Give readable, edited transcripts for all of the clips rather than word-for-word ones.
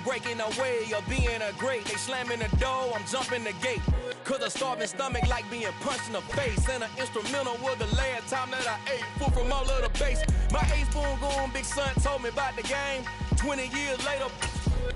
breaking away of being a great. They slamming the door, I'm jumping the gate. Cause a starving stomach like being punched in the face. And an instrumental was the last time that I ate food from all of the bass. My ace boom goon, big son told me about the game. 20 years later,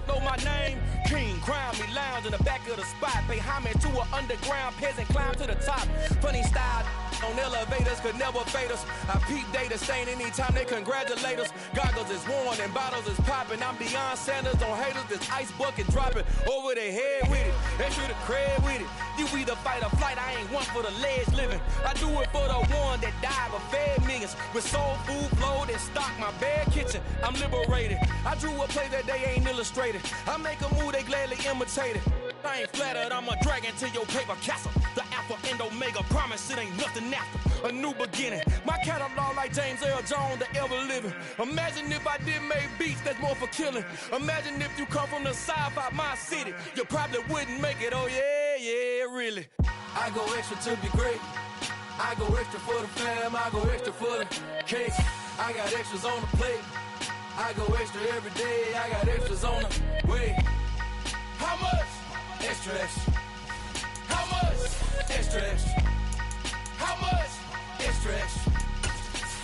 know my name. King, crown me, lounge in the back of the spot. Pay homage to an underground peasant, climb to the top. Funny style on elevators could never fade us. I peep data stain anytime they congratulate us. Goggles is worn and bottles is popping. I'm beyond Sanders on haters, this ice bucket dropping over their head with it. They should have cred with it. You either fight or flight, I ain't one for the ledge living. I do it for the one that died but fed millions. With soul food flowed and stock my bad kitchen. I'm liberated. I drew a play that they ain't illustrated. I make a move, they gladly imitate it. I ain't flattered, I'm a dragon to your paper castle. The Alpha and Omega, promise it ain't nothing after. A new beginning. My catalog like James Earl Jones, the ever living. Imagine if I did make beats that's more for killing. Imagine if you come from the sci-fi, my city. You probably wouldn't make it, oh yeah, really. I go extra to be great. I go extra for the fam, I go extra for the cake. I got extras on the plate. I go extra every day, I got extras on the way. How much? Extra, extra. How much? Extra, extra. How much? Extra, extra.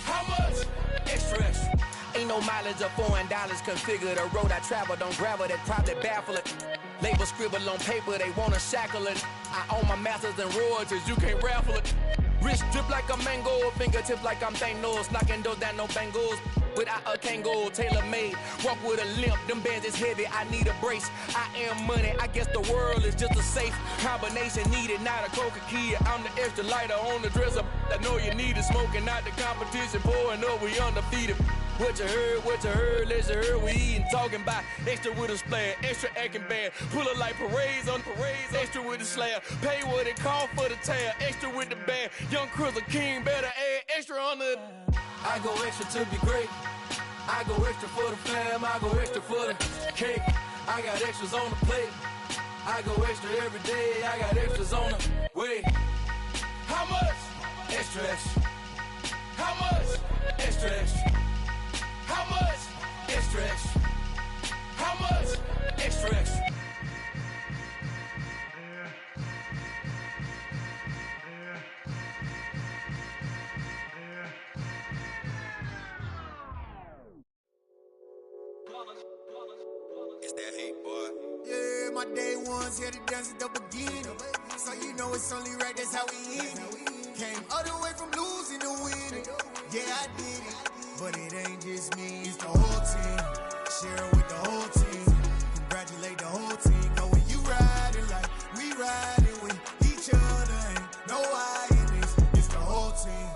How much? Extra, extra. Ain't no mileage of $4 configure the road I travel. Don't gravel that probably baffle it. Label scribble on paper, they wanna shackle it. I own my masters and royalties, you can't raffle it. Wrist drip like a mango, fingertip like I'm Thanos. Knocking those down, no bangles. Without a Kango, tailor-made. Walk with a limp, them bands is heavy, I need a brace. I am money, I guess the world is just a safe combination needed, not a coca key. I'm the extra lighter on the dresser. I know you need it, smoking out the competition, pouring up, we undefeated. What you heard, let's heard, we eating, talking about extra with a splash, extra acting bad, pull it like parades on parades, extra with the slab, pay what it cost for the tab, extra with the band, young Chris a king, better add extra on the. I go extra to be great, I go extra for the fam, I go extra for the cake, I got extras on the plate, I go extra every day, I got extras on the way. How much? Extra, extra. How much? Extra, extra. How much? Extra, extra. How much? Extra, extra. It's that hate, boy. Yeah, my day ones here to dance at the beginning. So you know it's only right, that's how we end it. Came all the way from losing to winning. Yeah, I did it. But it ain't just me, it's the whole team. Share it with the whole team. Congratulate the whole team. Cause when you riding like we riding with each other, ain't no I in this. It's the whole team.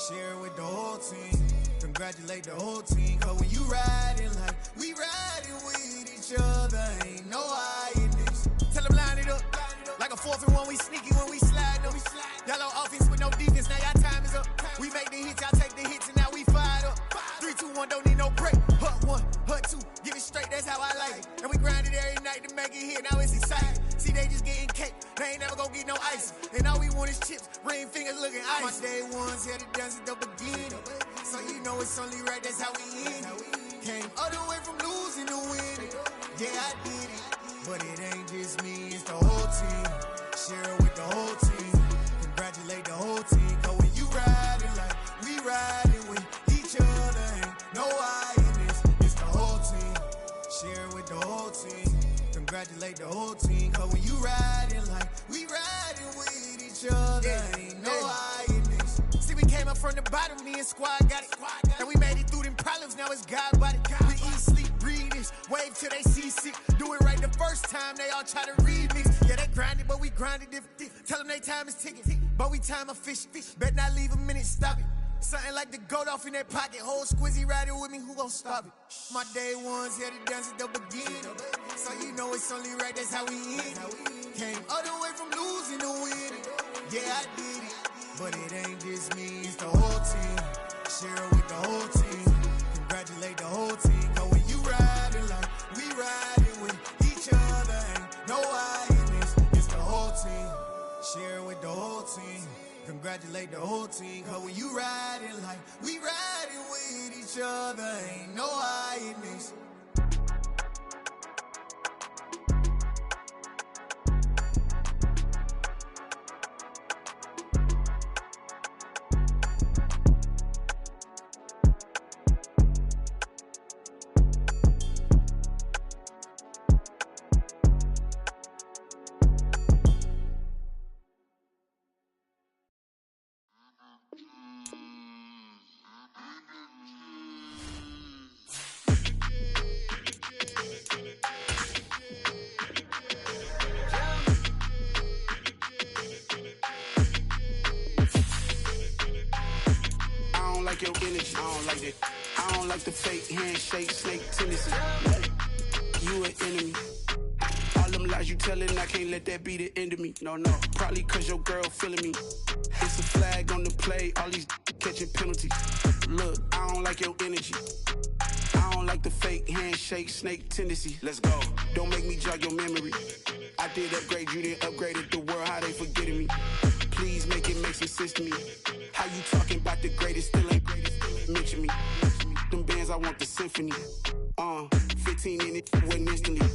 Share it with the whole team. Congratulate the whole team. Cause when you riding like we riding with each other, ain't no I in this. Tell them line it up. Like a 4th and 1, we sneaky when we slide them. Y'all on offense with no defense, now y'all time is up. We make the hits, y'all take the hits, and now we fired up. 3, 2, 1, don't need no break. Hut 1, hut 2, give it straight, that's how I like it. And we grind it every night to make it hit, now it's exciting. See, they just getting cake, they ain't never gonna get no ice. And all we want is chips, ring fingers looking ice. My day ones here to dance at the beginning. So you know it's only right, that's how we end it. Came all the way from losing to winning. Yeah, I did it. But it ain't just me, it's the whole team. Share it with the whole team. Congratulate the whole team. Cause when you riding like we riding with each other, ain't no I in this. It's the whole team. Share it with the whole team. Congratulate the whole team. Cause when you riding like we riding with each other, ain't no I in this. See, we came up from the bottom, me and squad got it. And we made it through them problems, now it's God body. We eat, sleep, breathe this. Wave till they see sick. Do it right the first time, they all try to remix. Yeah, they grinded, but we grinded different. Tell them they time is ticking, but we time a fish. Bet not leave a minute, stop it. Something like the goat off in their pocket. Whole squizzy riding with me, who gon' stop it? My day ones here to dance at the beginning. So you know it's only right, that's how we end it. Came all the way from losing to winning. Yeah, I did it. But it ain't just me, it's the whole team. Share it with the whole team. Congratulate the whole team. Cause when you riding like we riding with each other, ain't no I in this. It's the whole team. Share it with the whole team. Congratulate the whole team. Cause when you riding like we riding with each other, ain't no I in this. energy. I don't like that. I don't like the fake handshake, snake tendency. You an enemy. All them lies you telling, I can't let that be the end of me. No, probably cause your girl feeling me. It's a flag on the play, all these catching penalties. Look, I don't like your energy. I don't like the fake handshake, snake tendency. Let's go. Don't make me jog your memory. I did upgrade, you didn't upgrade it. The world, how they forgetting me. Please make it make some sense to me. How you talking about the greatest, still ain't greatest. Mention me. Them bands, I want the symphony. 15 in it, went instantly.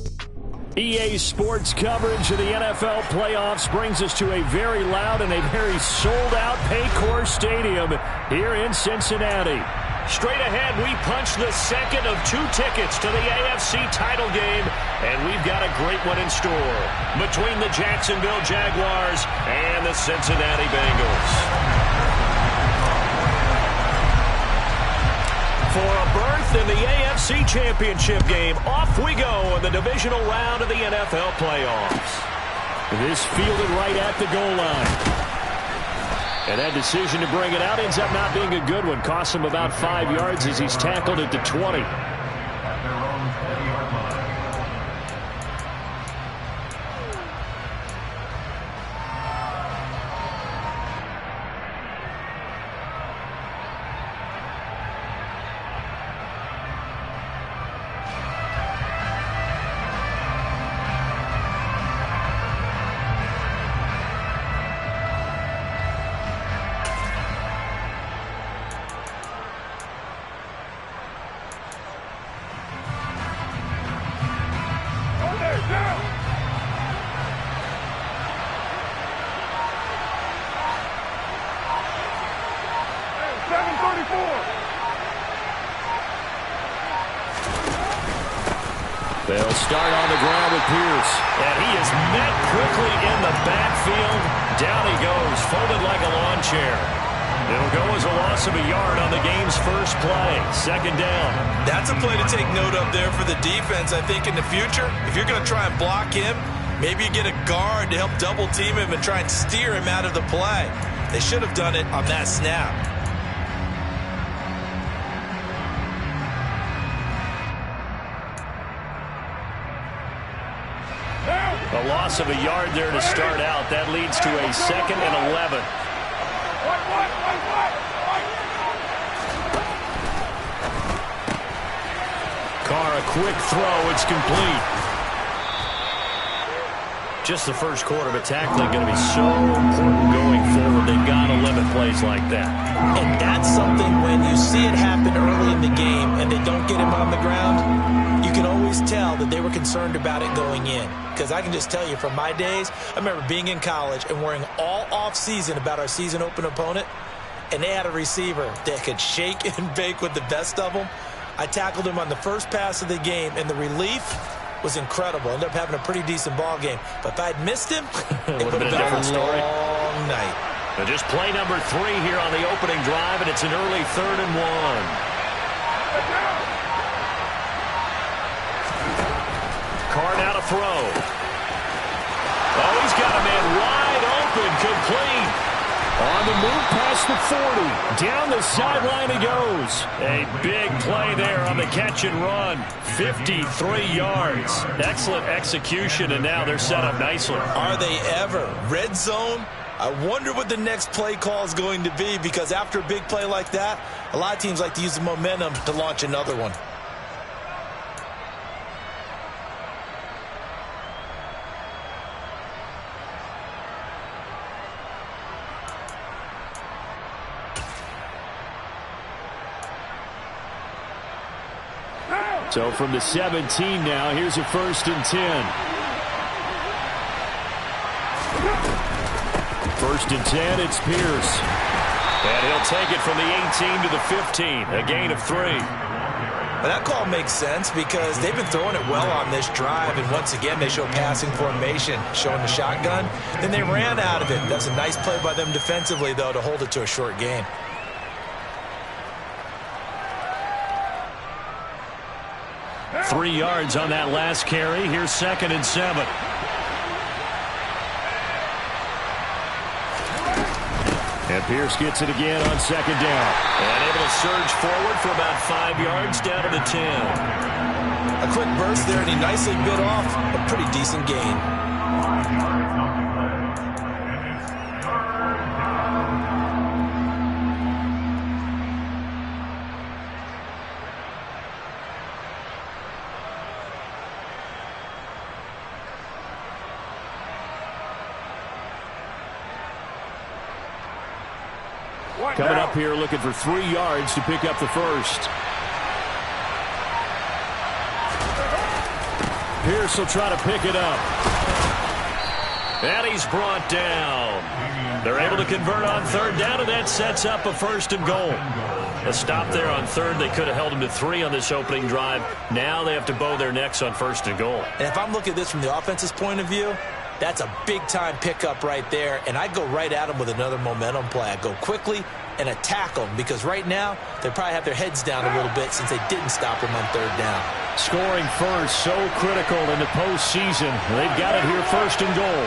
EA Sports coverage of the NFL playoffs brings us to a very loud and a very sold-out Paycor Stadium here in Cincinnati. Straight ahead, we punch the second of 2 tickets to the AFC title game, and we've got a great one in store between the Jacksonville Jaguars and the Cincinnati Bengals. For a berth in the AFC Championship game, off we go in the divisional round of the NFL playoffs. This fielded right at the goal line. And that decision to bring it out ends up not being a good one. Costs him about 5 yards as he's tackled at the 20. They'll start on the ground with Pierce. And he is met quickly in the backfield. Down he goes, folded like a lawn chair. It'll go as a loss of a yard on the game's first play. Second down. That's a play to take note of there for the defense, I think, in the future. If you're going to try and block him, maybe you get a guard to help double team him and try and steer him out of the play. They should have done it on that snap. A loss of a yard there to start out. That leads to a 2nd and 11. Carr, a quick throw. It's complete. Just the first quarter, but tackling going to be so important going forward. They've got to limit plays like that. And that's something when you see it happen early in the game and they don't get him on the ground, you can always tell that they were concerned about it going in. Because I can just tell you from my days, I remember being in college and worrying all off-season about our season open opponent, and they had a receiver that could shake and bake with the best of them. I tackled him on the first pass of the game, and the relief was incredible. Ended up having a pretty decent ball game. But if I'd missed him, it would have been a different story. Long night. But just play number 3 here on the opening drive, and it's an early 3rd and 1. Carr now to throw. Oh, he's got a man wide open, complete. On the move past the 40. Down the sideline he goes. A big play there on the catch and run. 53 yards. Excellent execution, and now they're set up nicely. Are they ever? Red zone? I wonder what the next play call is going to be, because after a big play like that, a lot of teams like to use the momentum to launch another one. So from the 17 now, here's a 1st and 10. 1st and 10, it's Pierce. And he'll take it from the 18 to the 15, a gain of 3. Well, that call makes sense because they've been throwing it well on this drive, and once again they show passing formation, showing the shotgun. Then they ran out of it. That's a nice play by them defensively, though, to hold it to a short gain. Three yards on that last carry. Here's 2nd and 7. And Pierce gets it again on second down. And able to surge forward for about 5 yards down to the 10. A quick burst there, and he nicely bit off a pretty decent gain. Coming up here looking for 3 yards to pick up the first. Pierce will try to pick it up. And he's brought down. They're able to convert on third down, and that sets up a first and goal. A stop there on third. They could have held him to 3 on this opening drive. Now they have to bow their necks on first and goal. And if I'm looking at this from the offense's point of view, that's a big-time pickup right there, and I go right at him with another momentum play. I go quickly and attack them, because right now they probably have their heads down a little bit since they didn't stop him on third down. Scoring first, so critical in the postseason. They've got it here first and goal.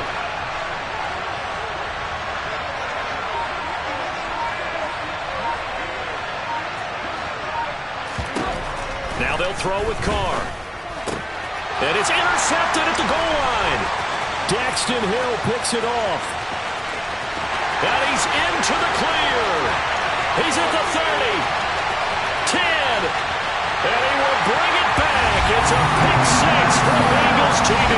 Now they'll throw with Carr. And it's intercepted at the goal line. Daxton Hill picks it off. And he's into the clear. He's at the 30. 10. And he will bring it back. It's a pick 6 for Bengals TD.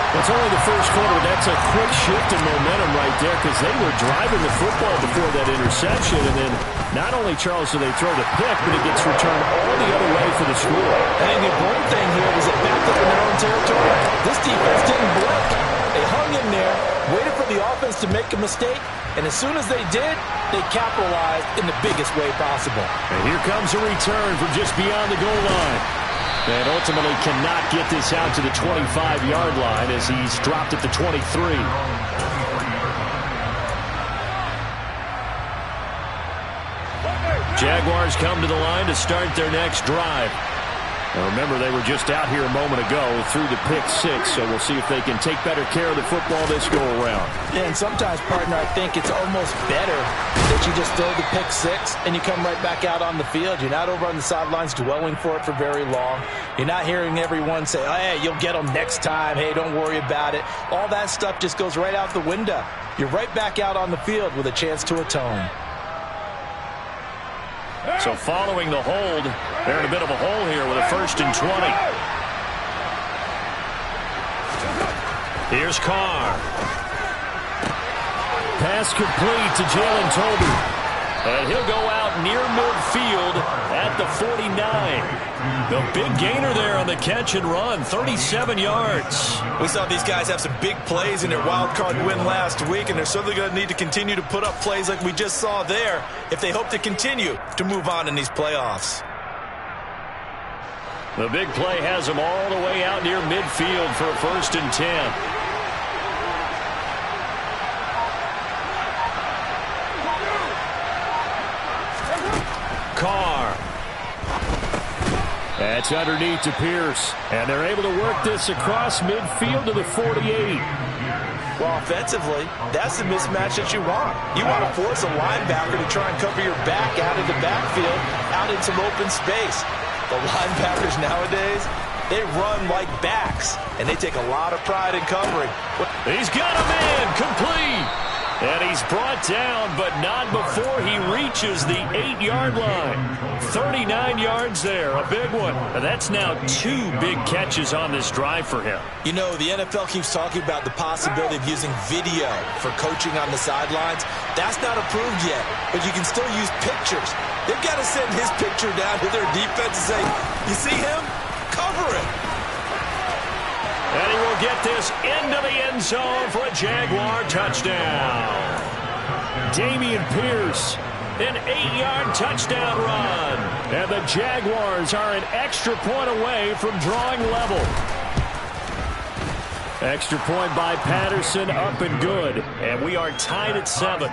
It's only the first quarter, but that's a quick shift in momentum right there, because they were driving the football before that interception, and then not only, Charles, do they throw the pick, but it gets returned all the other way for the score. And the important thing here was it backed up in their own territory. This defense didn't blink. They hung in there, waited for the offense to make a mistake, and as soon as they did, they capitalized in the biggest way possible. And here comes a return from just beyond the goal line. And ultimately cannot get this out to the 25-yard line as he's dropped at the 23. Jaguars come to the line to start their next drive. Now remember, they were just out here a moment ago through the pick 6, so we'll see if they can take better care of the football this go-around. Yeah, and sometimes, partner, I think it's almost better that you just throw the pick 6 and you come right back out on the field. You're not over on the sidelines dwelling for it for very long. You're not hearing everyone say, oh, hey, you'll get them next time. Hey, don't worry about it. All that stuff just goes right out the window. You're right back out on the field with a chance to atone. So following the hold, they're in a bit of a hole here with a 1st and 20. Here's Carr. Pass complete to Jalen Tolbert. And he'll go out near midfield at the 49. The big gainer there on the catch and run, 37 yards. We saw these guys have some big plays in their wild card win last week, and they're certainly going to need to continue to put up plays like we just saw there if they hope to continue to move on in these playoffs. The big play has them all the way out near midfield for a 1st and 10. Carr. That's underneath to Pierce. And they're able to work this across midfield to the 48. Well, offensively, that's the mismatch that you want. You want to force a linebacker to try and cover your back out of the backfield, out in some open space. The linebackers nowadays, they run like backs, and they take a lot of pride in covering. He's got a man complete. And he's brought down, but not before he reaches the 8-yard line. 39 yards there, a big one. And that's now 2 big catches on this drive for him. You know, the NFL keeps talking about the possibility of using video for coaching on the sidelines. That's not approved yet, but you can still use pictures. They've got to send his picture down to their defense and say, you see him? Cover it. And he will get this into the end zone for a Jaguar touchdown. Dameon Pierce, an 8-yard touchdown run. And the Jaguars are an extra point away from drawing level. Extra point by Patterson, up and good. And we are tied at 7.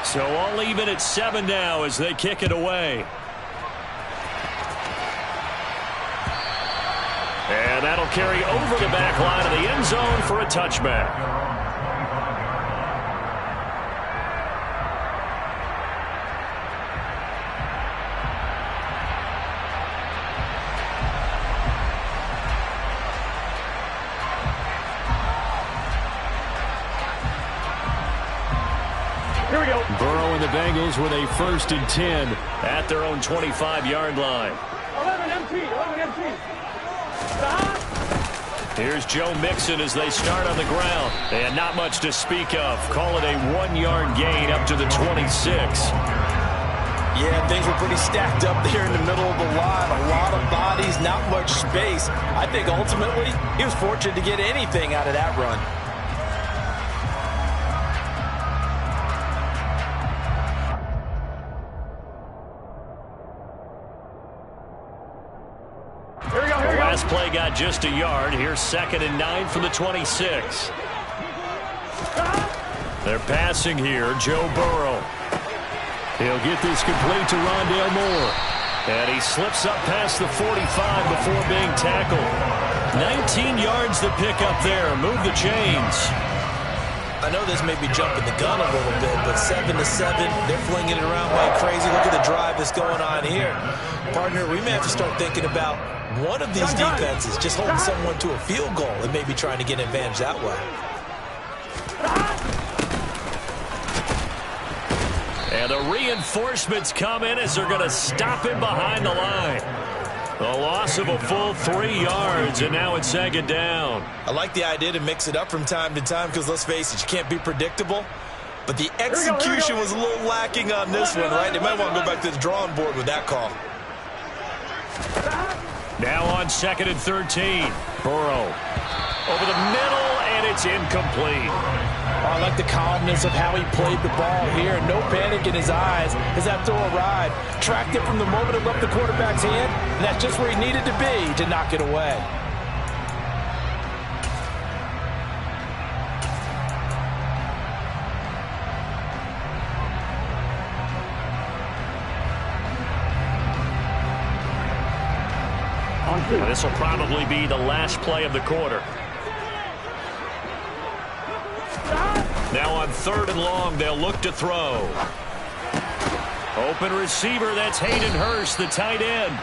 So all even at 7 now as they kick it away. And that'll carry over the back line of the end zone for a touchback. Here we go. Burrow and the Bengals with a 1st and 10 at their own 25-yard line. 11 empty. Here's Joe Mixon as they start on the ground. And not much to speak of. Call it a 1-yard gain up to the 26. Yeah, things were pretty stacked up there in the middle of the line. A lot of bodies, not much space. I think ultimately he was fortunate to get anything out of that run. Last play got just a yard. Here's 2nd and 9 from the 26. They're passing here. Joe Burrow. He'll get this complete to Rondale Moore. And he slips up past the 45 before being tackled. 19 yards to pick up there. Move the chains. I know this may be jumping the gun a little bit, but 7-7, they're flinging it around like crazy. Look at the drive that's going on here. Partner, we may have to start thinking about one of these defenses just holding someone to a field goal and maybe trying to get an advantage that way. And the reinforcements come in as they're going to stop him behind the line. A loss of a full 3 yards, and now it's 2nd down. I like the idea to mix it up from time to time because, let's face it, you can't be predictable. But the execution was a little lacking on this one, right? They might want to go back to the drawing board with that call. Now on 2nd and 13. Burrow over the middle, and it's incomplete. I like the calmness of how he played the ball here. No panic in his eyes as that throw arrived. Tracked it from the moment it left the quarterback's hand, and that's just where he needed to be to knock it away. This will probably be the last play of the quarter. Now on 3rd and long, they'll look to throw. Open receiver, that's Hayden Hurst, the tight end.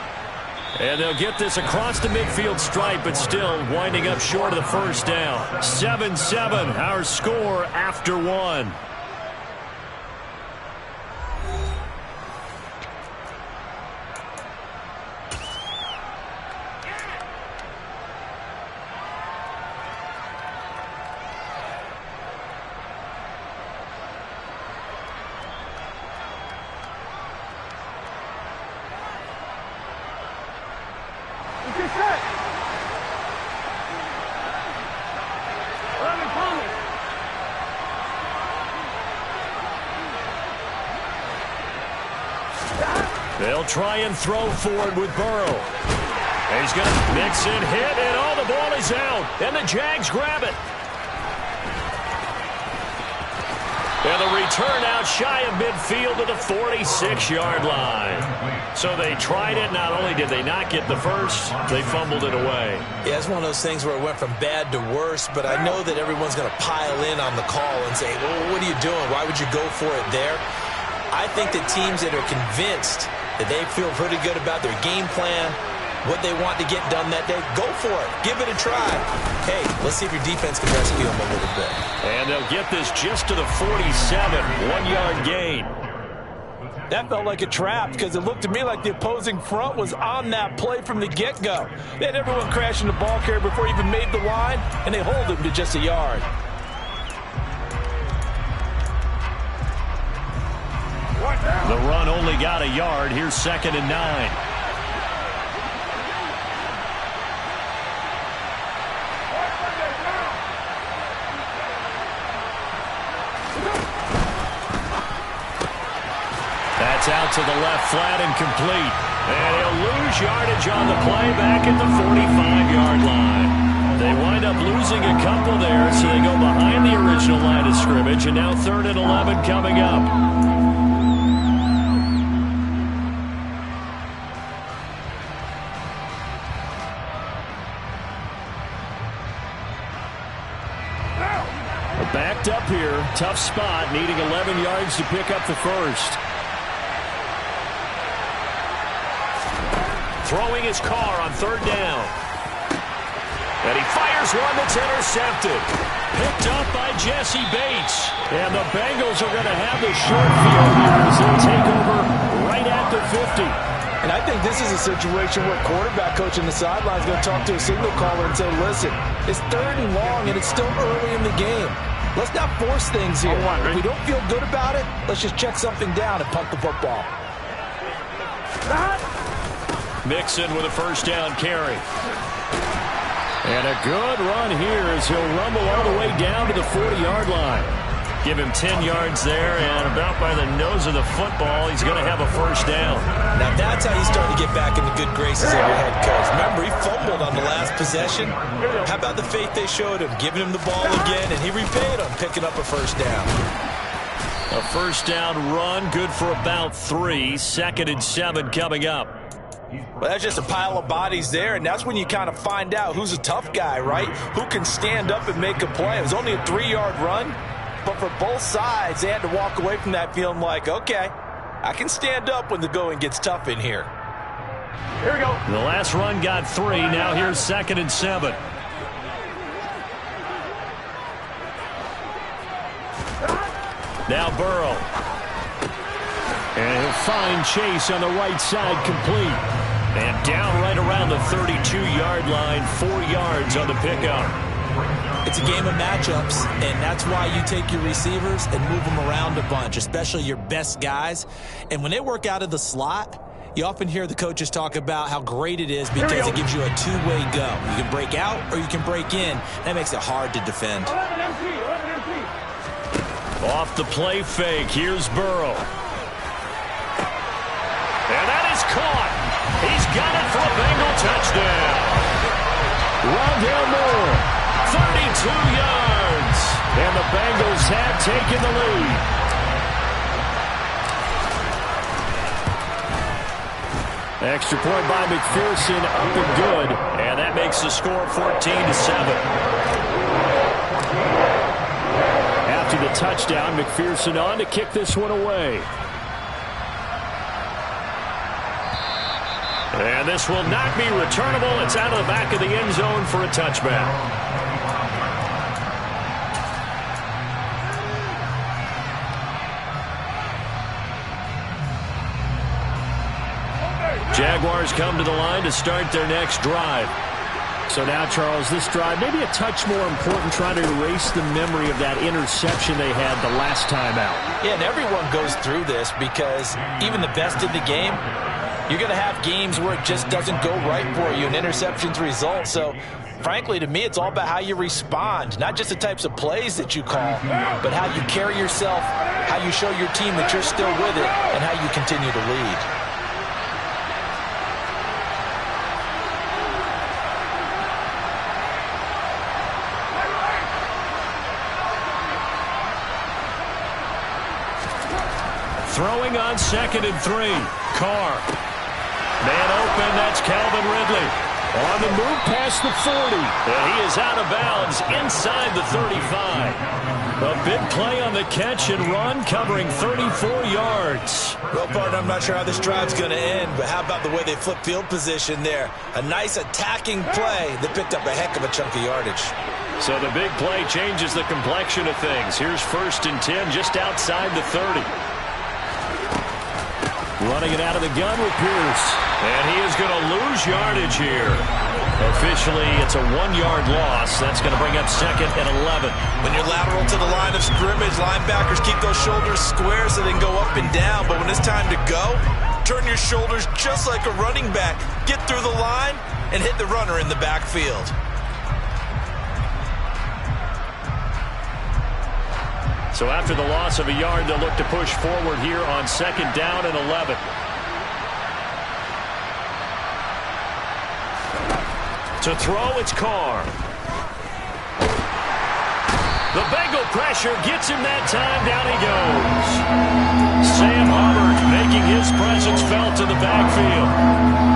And they'll get this across the midfield stripe, but still winding up short of the 1st down. 7-7, our score after 1. They'll try and throw forward with Burrow. And he's going to mix in, hit, and the ball is out. And the Jags grab it. And the return out shy of midfield to the 46-yard line. So they tried it. Not only did they not get the first, they fumbled it away. Yeah, it's one of those things where it went from bad to worse, but I know that everyone's going to pile in on the call and say, well, what are you doing? Why would you go for it there? I think that teams that are convinced that they feel pretty good about their game plan, what they want to get done that day, go for it. Give it a try. Hey, let's see if your defense can rescue them a little bit. And they'll get this just to the 47, 1-yard gain. That felt like a trap because it looked to me like the opposing front was on that play from the get-go. They had everyone crashing the ball carrier before he even made the line, and they hold him to just a yard. The run only got a yard. Here's 2nd and 9. That's out to the left, flat and complete. And he'll lose yardage on the play back at the 45-yard line. They wind up losing a couple there, so they go behind the original line of scrimmage, and now 3rd and 11 coming up. backed up here. Tough spot, needing 11 yards to pick up the first. Throwing his car on third down. And he fires one that's intercepted. Picked up by Jesse Bates. And the Bengals are going to have the short field here as they take over right at the 50. And I think this is a situation where quarterback coach in the sideline is going to talk to a signal caller and say, listen, it's 3rd and long, and it's still early in the game. Let's not force things here. If we don't feel good about it, let's just check something down and punt the football. Mixon with a first down carry. And a good run here as he'll rumble all the way down to the 40-yard line. Give him 10 yards there, and about by the nose of the football, he's going to have a first down. Now that's how you start to get back in the good graces of your head coach. Remember, he fumbled on the last possession. How about the faith they showed him, giving him the ball again, and he repaid him, picking up a first down. A first down run, good for about 3. 2nd and 7 coming up. Well, that's just a pile of bodies there, and that's when you kind of find out who's a tough guy, right? Who can stand up and make a play. It was only a 3-yard run, but for both sides, they had to walk away from that feeling like, okay, I can stand up when the going gets tough in here. Here we go. The last run got 3. Now here's 2nd and 7. Now Burrow. And he'll find Chase on the right side, complete. And down right around the 32-yard line, 4 yards on the pickup. It's a game of matchups, and that's why you take your receivers and move them around a bunch, especially your best guys. And when they work out of the slot, you often hear the coaches talk about how great it is because it gives you a two-way go. You can break out or you can break in. That makes it hard to defend. Off the play fake, here's Burrow. And that is caught. He's got it for a Bengal touchdown. Rondale Moore, 32 yards. And the Bengals have taken the lead. Extra point by McPherson, up and good. And that makes the score 14-7. After the touchdown, McPherson on to kick this one away. And this will not be returnable. It's out of the back of the end zone for a touchback. Jaguars come to the line to start their next drive. So now, Charles, this drive maybe a touch more important, trying to erase the memory of that interception they had the last time out. Yeah, and everyone goes through this because even the best in the game, you're going to have games where it just doesn't go right for you and interceptions result. So, frankly, to me, it's all about how you respond, not just the types of plays that you call, but how you carry yourself, how you show your team that you're still with it, and how you continue to lead. Throwing on 2nd and 3. Carr. Man open, that's Calvin Ridley. On the move past the 40. And he is out of bounds inside the 35. A big play on the catch and run, covering 34 yards. Well, partner, I'm not sure how this drive's going to end, but how about the way they flip field position there? A nice attacking play that picked up a heck of a chunk of yardage. So the big play changes the complexion of things. Here's 1st and 10 just outside the 30. Running it out of the gun with Pierce. And he is going to lose yardage here. Officially, it's a 1-yard loss. That's going to bring up 2nd and 11. When you're lateral to the line of scrimmage, linebackers keep those shoulders square so they can go up and down. But when it's time to go, turn your shoulders just like a running back. Get through the line and hit the runner in the backfield. So after the loss of a yard, they'll look to push forward here on 2nd down and 11. To throw, it's Carr. The Bengal pressure gets him that time. Down he goes. Sam Hubbard making his presence felt in the backfield.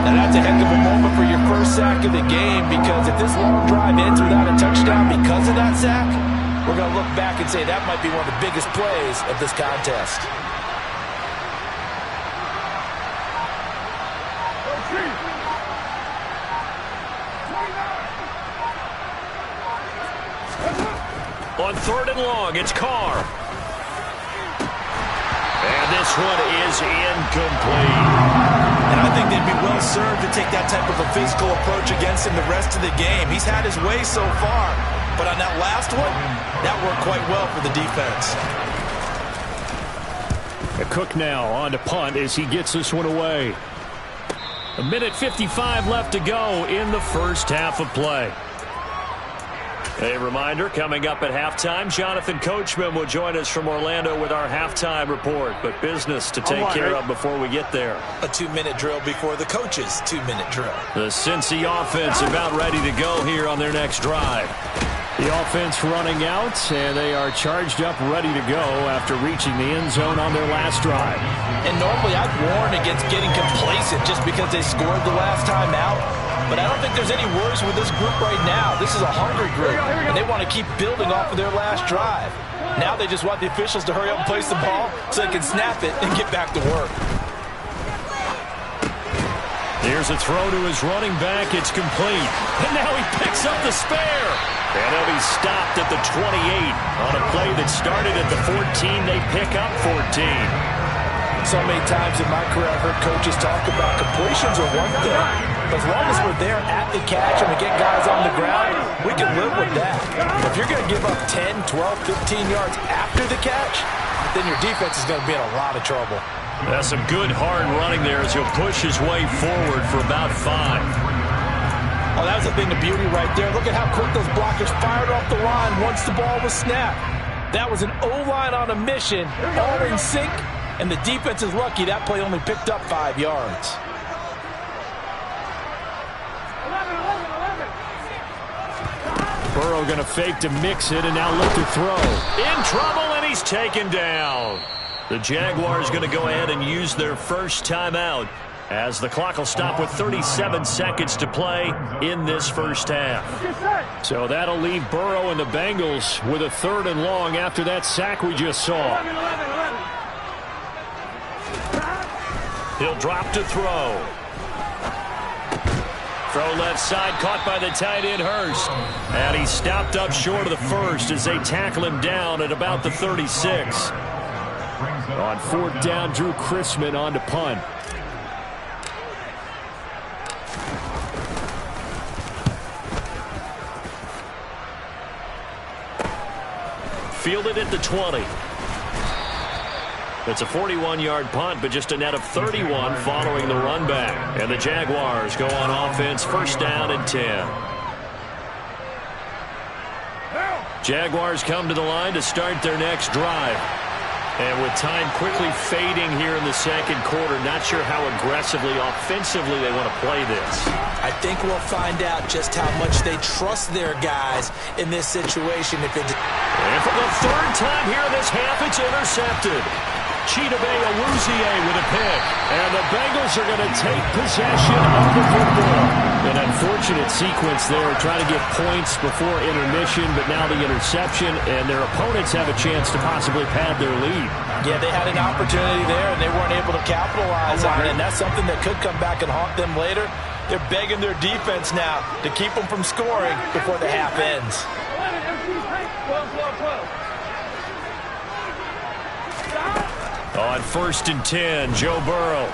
Now that's a heck of a moment for your first sack of the game, because if this long drive ends without a touchdown because of that sack, we're going to look back and say that might be one of the biggest plays of this contest. On 3rd and long, it's Carr. And this one is incomplete. And I think they'd be well served to take that type of a physical approach against him the rest of the game. He's had his way so far, but on that last one, that worked quite well for the defense. Cook now on to punt as he gets this one away. 1:55 left to go in the first half of play. A reminder, coming up at halftime, Jonathan Coachman will join us from Orlando with our halftime report, but business to take care of before we get there. A 2-minute drill before the coach's 2-minute drill. The Cincy offense about ready to go here on their next drive. The offense running out, and they are charged up, ready to go after reaching the end zone on their last drive. And normally I'd warn against getting complacent just because they scored the last time out. But I don't think there's any worries with this group right now. This is a hungry group, and they want to keep building off of their last drive. Now they just want the officials to hurry up and place the ball so they can snap it and get back to work. Here's a throw to his running back. It's complete. And now he picks up the spare. And he'll be stopped at the 28 on a play that started at the 14. They pick up 14. So many times in my career I've heard coaches talk about completions are one thing. But as long as we're there at the catch and we get guys on the ground, we can live with that. If you're going to give up 10, 12, 15 yards after the catch, then your defense is going to be in a lot of trouble. That's some good hard running there as he'll push his way forward for about 5. Oh, that was the thing of beauty right there. Look at how quick those blockers fired off the line once the ball was snapped. That was an O-line on a mission, all in sync, and the defense is lucky that play only picked up 5 yards. Burrow going to fake to mix it and now look to throw. In trouble, and he's taken down. The Jaguars going to go ahead and use their first timeout as the clock will stop with 37 seconds to play in this first half. So that'll leave Burrow and the Bengals with a 3rd and long after that sack we just saw. He'll drop to throw. Throw left side, caught by the tight end Hurst. And he's stopped up short of the first as they tackle him down at about the 36. On 4th down, Drew Chrisman on to punt. Fielded at the 20. It's a 41-yard punt, but just a net of 31 following the run back. And the Jaguars go on offense, 1st down and 10. Jaguars come to the line to start their next drive. And with time quickly fading here in the second quarter, not sure how aggressively, offensively they want to play this. I think we'll find out just how much they trust their guys in this situation. And for the 3rd time here in this half, it's intercepted. Chidobe Awuzie with a pick. And the Bengals are going to take possession of the football. An unfortunate sequence there, trying to get points before intermission, but now the interception, and their opponents have a chance to possibly pad their lead. Yeah, they had an opportunity there, and they weren't able to capitalize on it, and that's something that could come back and haunt them later. They're begging their defense now to keep them from scoring before the half ends. On 1st and 10, Joe Burrow.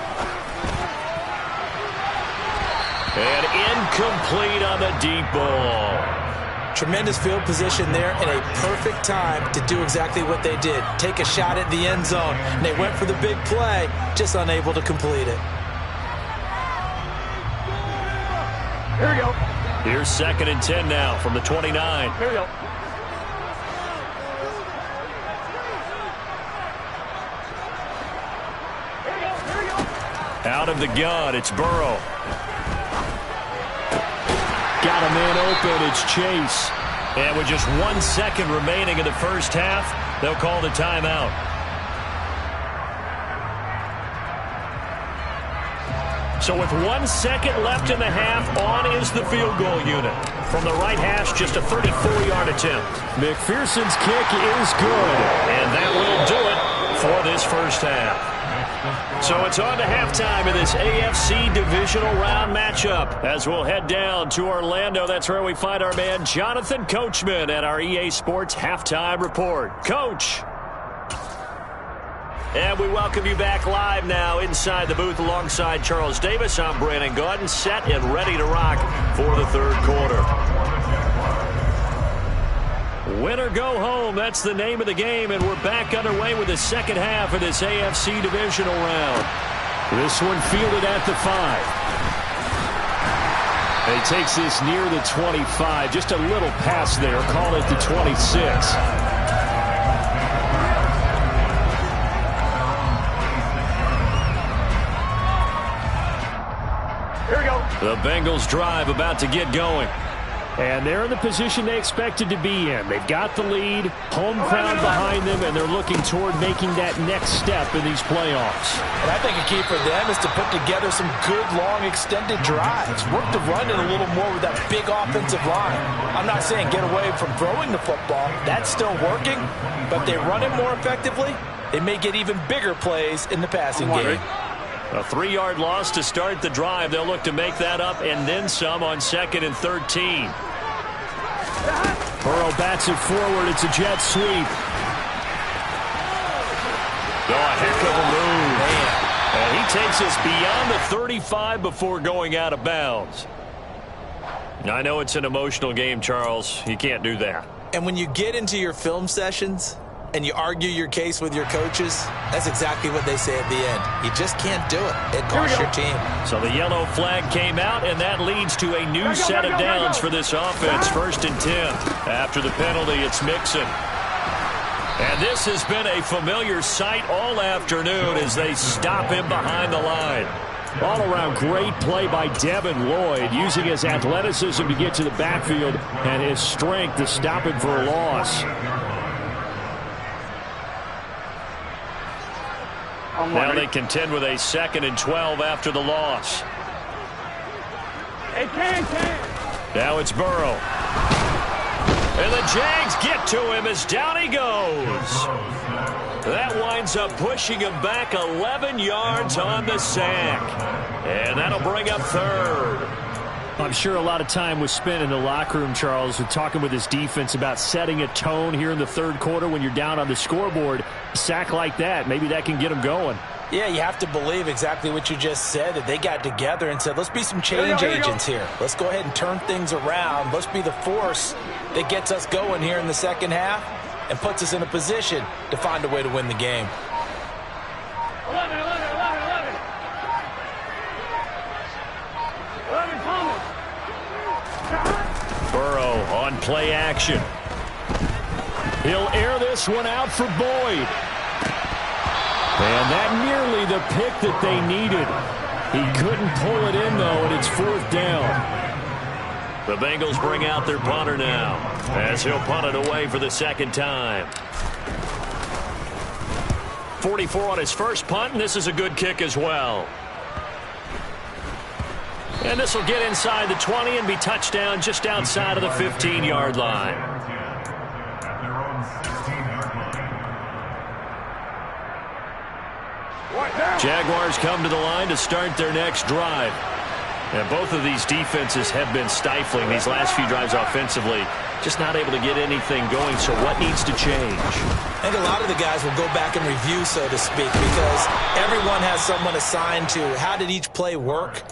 And incomplete on the deep ball. Tremendous field position there and a perfect time to do exactly what they did. Take a shot at the end zone. And they went for the big play, just unable to complete it. Here we go. Here's 2nd and 10 now from the 29. Here we go. Out of the gun, it's Burrow. Got a man open, it's Chase. And with just 1 second remaining in the first half, they'll call the timeout. So with 1 second left in the half, on is the field goal unit. From the right hash, just a 34-yard attempt. McPherson's kick is good. And that will do it for this first half. So it's on to halftime in this AFC divisional round matchup. As we'll head down to Orlando, that's where we find our man Jonathan Coachman at our EA Sports Halftime Report. Coach. And we welcome you back live now inside the booth alongside Charles Davis. I'm Brandon Gaudin, set and ready to rock for the third quarter. Win or go home, that's the name of the game, and we're back underway with the second half of this AFC divisional round. This one fielded at the 5. He takes this near the 25, just a little pass there, call it the 26. The Bengals drive about to get going. And they're in the position they expected to be in. They've got the lead, home crowd behind them, and they're looking toward making that next step in these playoffs. And I think a key for them is to put together some good, long, extended drives. Work the run in a little more with that big offensive line. I'm not saying get away from throwing the football. That's still working. But they run it more effectively, they may get even bigger plays in the passing game. A 3-yard loss to start the drive. They'll look to make that up and then some on 2nd and 13. Burrow bats it forward. It's a jet sweep. Oh, a heck of a move. Man. And he takes us beyond the 35 before going out of bounds. I know it's an emotional game, Charles. You can't do that. And when you get into your film sessions and you argue your case with your coaches, that's exactly what they say at the end. You just can't do it. It costs your team. So the yellow flag came out, and that leads to a new set of downs for this offense. 1st and 10. After the penalty, it's Mixon. And this has been a familiar sight all afternoon as they stop him behind the line. All-around great play by Devin Lloyd, using his athleticism to get to the backfield and his strength to stop him for a loss. Now they contend with a 2nd and 12 after the loss. Now it's Burrow. And the Jags get to him as down he goes. That winds up pushing him back 11 yards on the sack. And that'll bring up 3rd. I'm sure a lot of time was spent in the locker room, Charles, with talking with his defense about setting a tone here in the 3rd quarter when you're down on the scoreboard. A sack like that, maybe that can get them going. Yeah, you have to believe exactly what you just said, that they got together and said, let's be some change agents here. Let's go ahead and turn things around. Let's be the force that gets us going here in the second half and puts us in a position to find a way to win the game. 11. Burrow on play action. He'll air this one out for Boyd. And that nearly the pick that they needed. He couldn't pull it in, though, and it's 4th down. The Bengals bring out their punter now, as he'll punt it away for the 2nd time. 44 on his first punt, and this is a good kick as well. And this will get inside the 20 and be touchdown just outside of the 15-yard line. Jaguars come to the line to start their next drive. And both of these defenses have been stifling these last few drives offensively. Just not able to get anything going, so what needs to change? I think a lot of the guys will go back and review, so to speak, because everyone has someone assigned to how did each play work.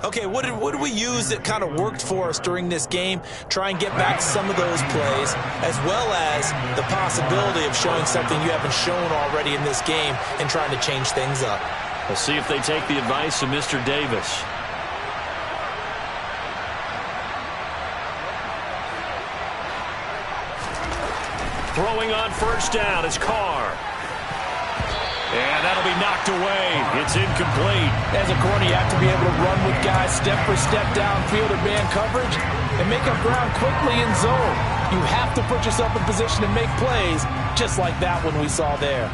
Okay, what did we use that kind of worked for us during this game? Try and get back some of those plays, as well as the possibility of showing something you haven't shown already in this game and trying to change things up. We'll see if they take the advice of Mr. Davis. Throwing on 1st down is Carr. And that'll be knocked away. It's incomplete. As a corner, you have to be able to run with guys step for step downfield or man coverage and make up ground quickly in zone. You have to put yourself in position to make plays, just like that one we saw there.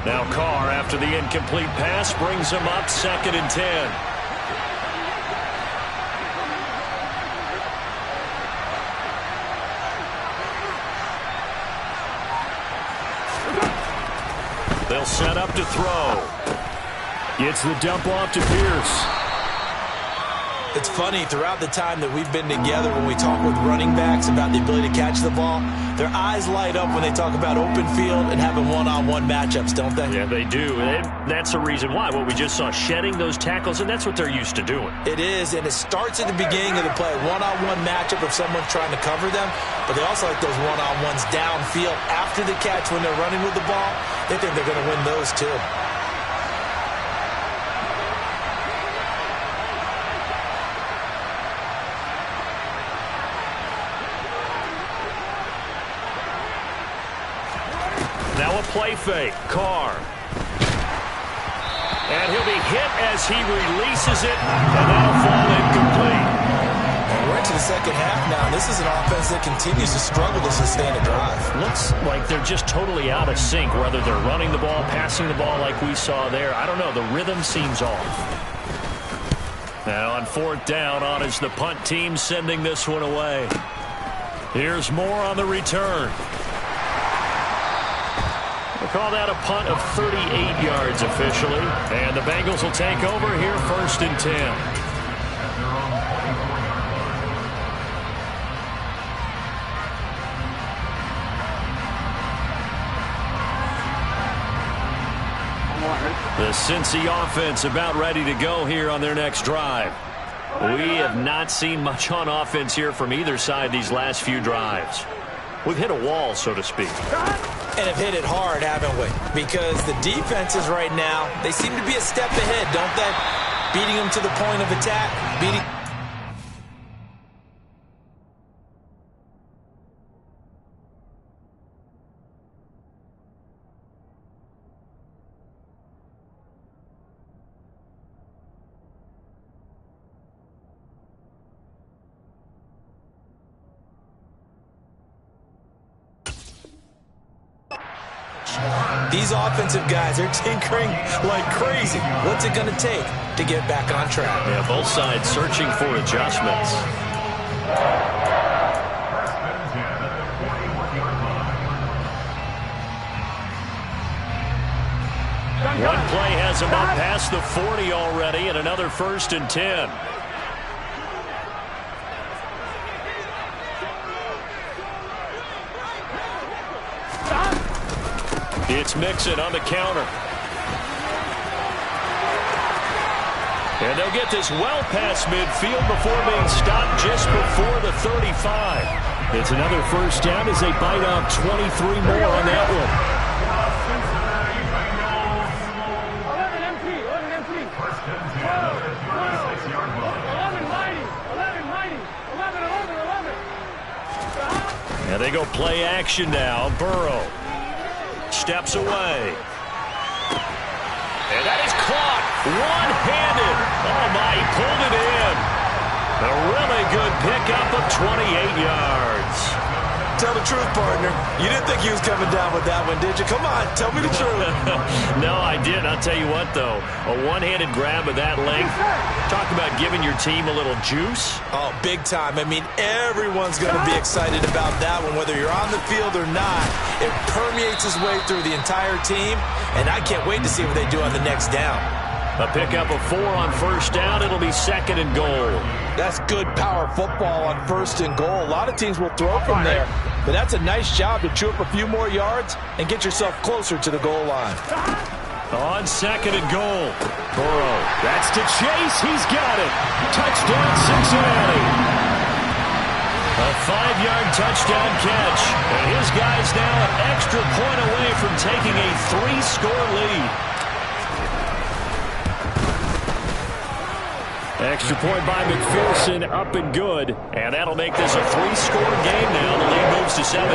Now Carr, after the incomplete pass, brings him up 2nd and 10. They'll set up to throw. Gets the dump off to Pierce. It's funny, throughout the time that we've been together, when we talk with running backs about the ability to catch the ball, their eyes light up when they talk about open field and having one-on-one matchups, don't they? Yeah, they do. And that's the reason why. What we just saw, shedding those tackles, and that's what they're used to doing. It is, and it starts at the beginning of the play. One-on-one matchup if someone's trying to cover them, but they also like those one-on-ones downfield after the catch when they're running with the ball. They think they're going to win those too. Now a play fake. Carr. And he'll be hit as he releases it, and that'll fall incomplete. We're into the second half now. This is an offense that continues to struggle to sustain a drive. Looks like they're just totally out of sync, whether they're running the ball, passing the ball like we saw there. I don't know. The rhythm seems off. Now on 4th down, on is the punt team sending this one away. Here's more on the return. We'll call that a punt of 38 yards officially. And the Bengals will take over here 1st and 10. The Cincy offense about ready to go here on their next drive. We have not seen much on offense here from either side these last few drives. We've hit a wall, so to speak. And have hit it hard, haven't we? Because the defenses right now, they seem to be a step ahead, don't they? Beating them to the point of attack. These offensive guys are tinkering like crazy. What's it going to take to get back on track? Yeah, both sides searching for adjustments. One play has him up past the 40 already, and another 1st and 10. It's Mixon on the counter. And they'll get this well past midfield before being stopped just before the 35. It's another 1st down as they bite off 23 more on that one. 11 empty. 11 empty. 11 mighty. 11 mighty. 11. And they go play action now. Burrow steps away. And that is caught one-handed. Oh, my, he pulled it in. A really good pickup of 28 yards. Tell the truth, partner. You didn't think he was coming down with that one, did you? Come on, tell me the truth. No, I didn't. I'll tell you what, though. A one-handed grab of that length. Talk about giving your team a little juice. Oh, big time. I mean, everyone's going to be excited about that one, whether you're on the field or not. It permeates its way through the entire team, and I can't wait to see what they do on the next down. A pickup of 4 on 1st down. It'll be 2nd and goal. That's good power football on 1st and goal. A lot of teams will throw from there, but that's a nice job to chew up a few more yards and get yourself closer to the goal line. On 2nd and goal. Burrow. That's to Chase. He's got it. Touchdown, Cincinnati. A 5-yard touchdown catch. And his guy's now an extra point away from taking a 3-score lead. Extra point by McPherson, up and good. And that'll make this a 3-score game now. The lead moves to 17.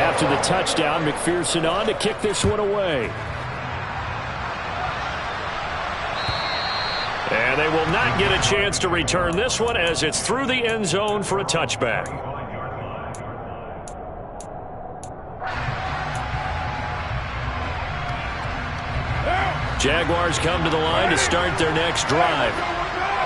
After the touchdown, McPherson on to kick this one away. And they will not get a chance to return this one as it's through the end zone for a touchback. Jaguars come to the line to start their next drive.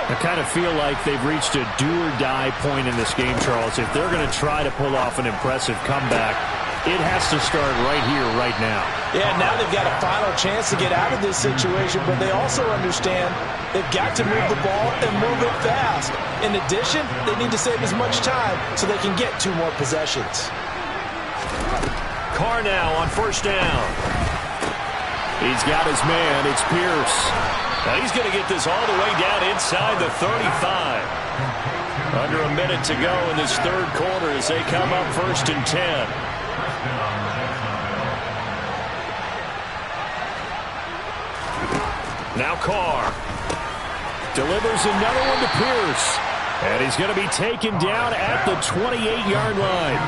I kind of feel like they've reached a do-or-die point in this game, Charles. If they're going to try to pull off an impressive comeback, it has to start right here, right now. Yeah, now they've got a final chance to get out of this situation, but they also understand they've got to move the ball and move it fast. In addition, they need to save as much time so they can get 2 more possessions. Carr now on first down. He's got his man. It's Pierce. Now he's going to get this all the way down inside the 35. Under a minute to go in this third quarter as they come up 1st and 10. Now Carr delivers another one to Pierce. And he's going to be taken down at the 28-yard line.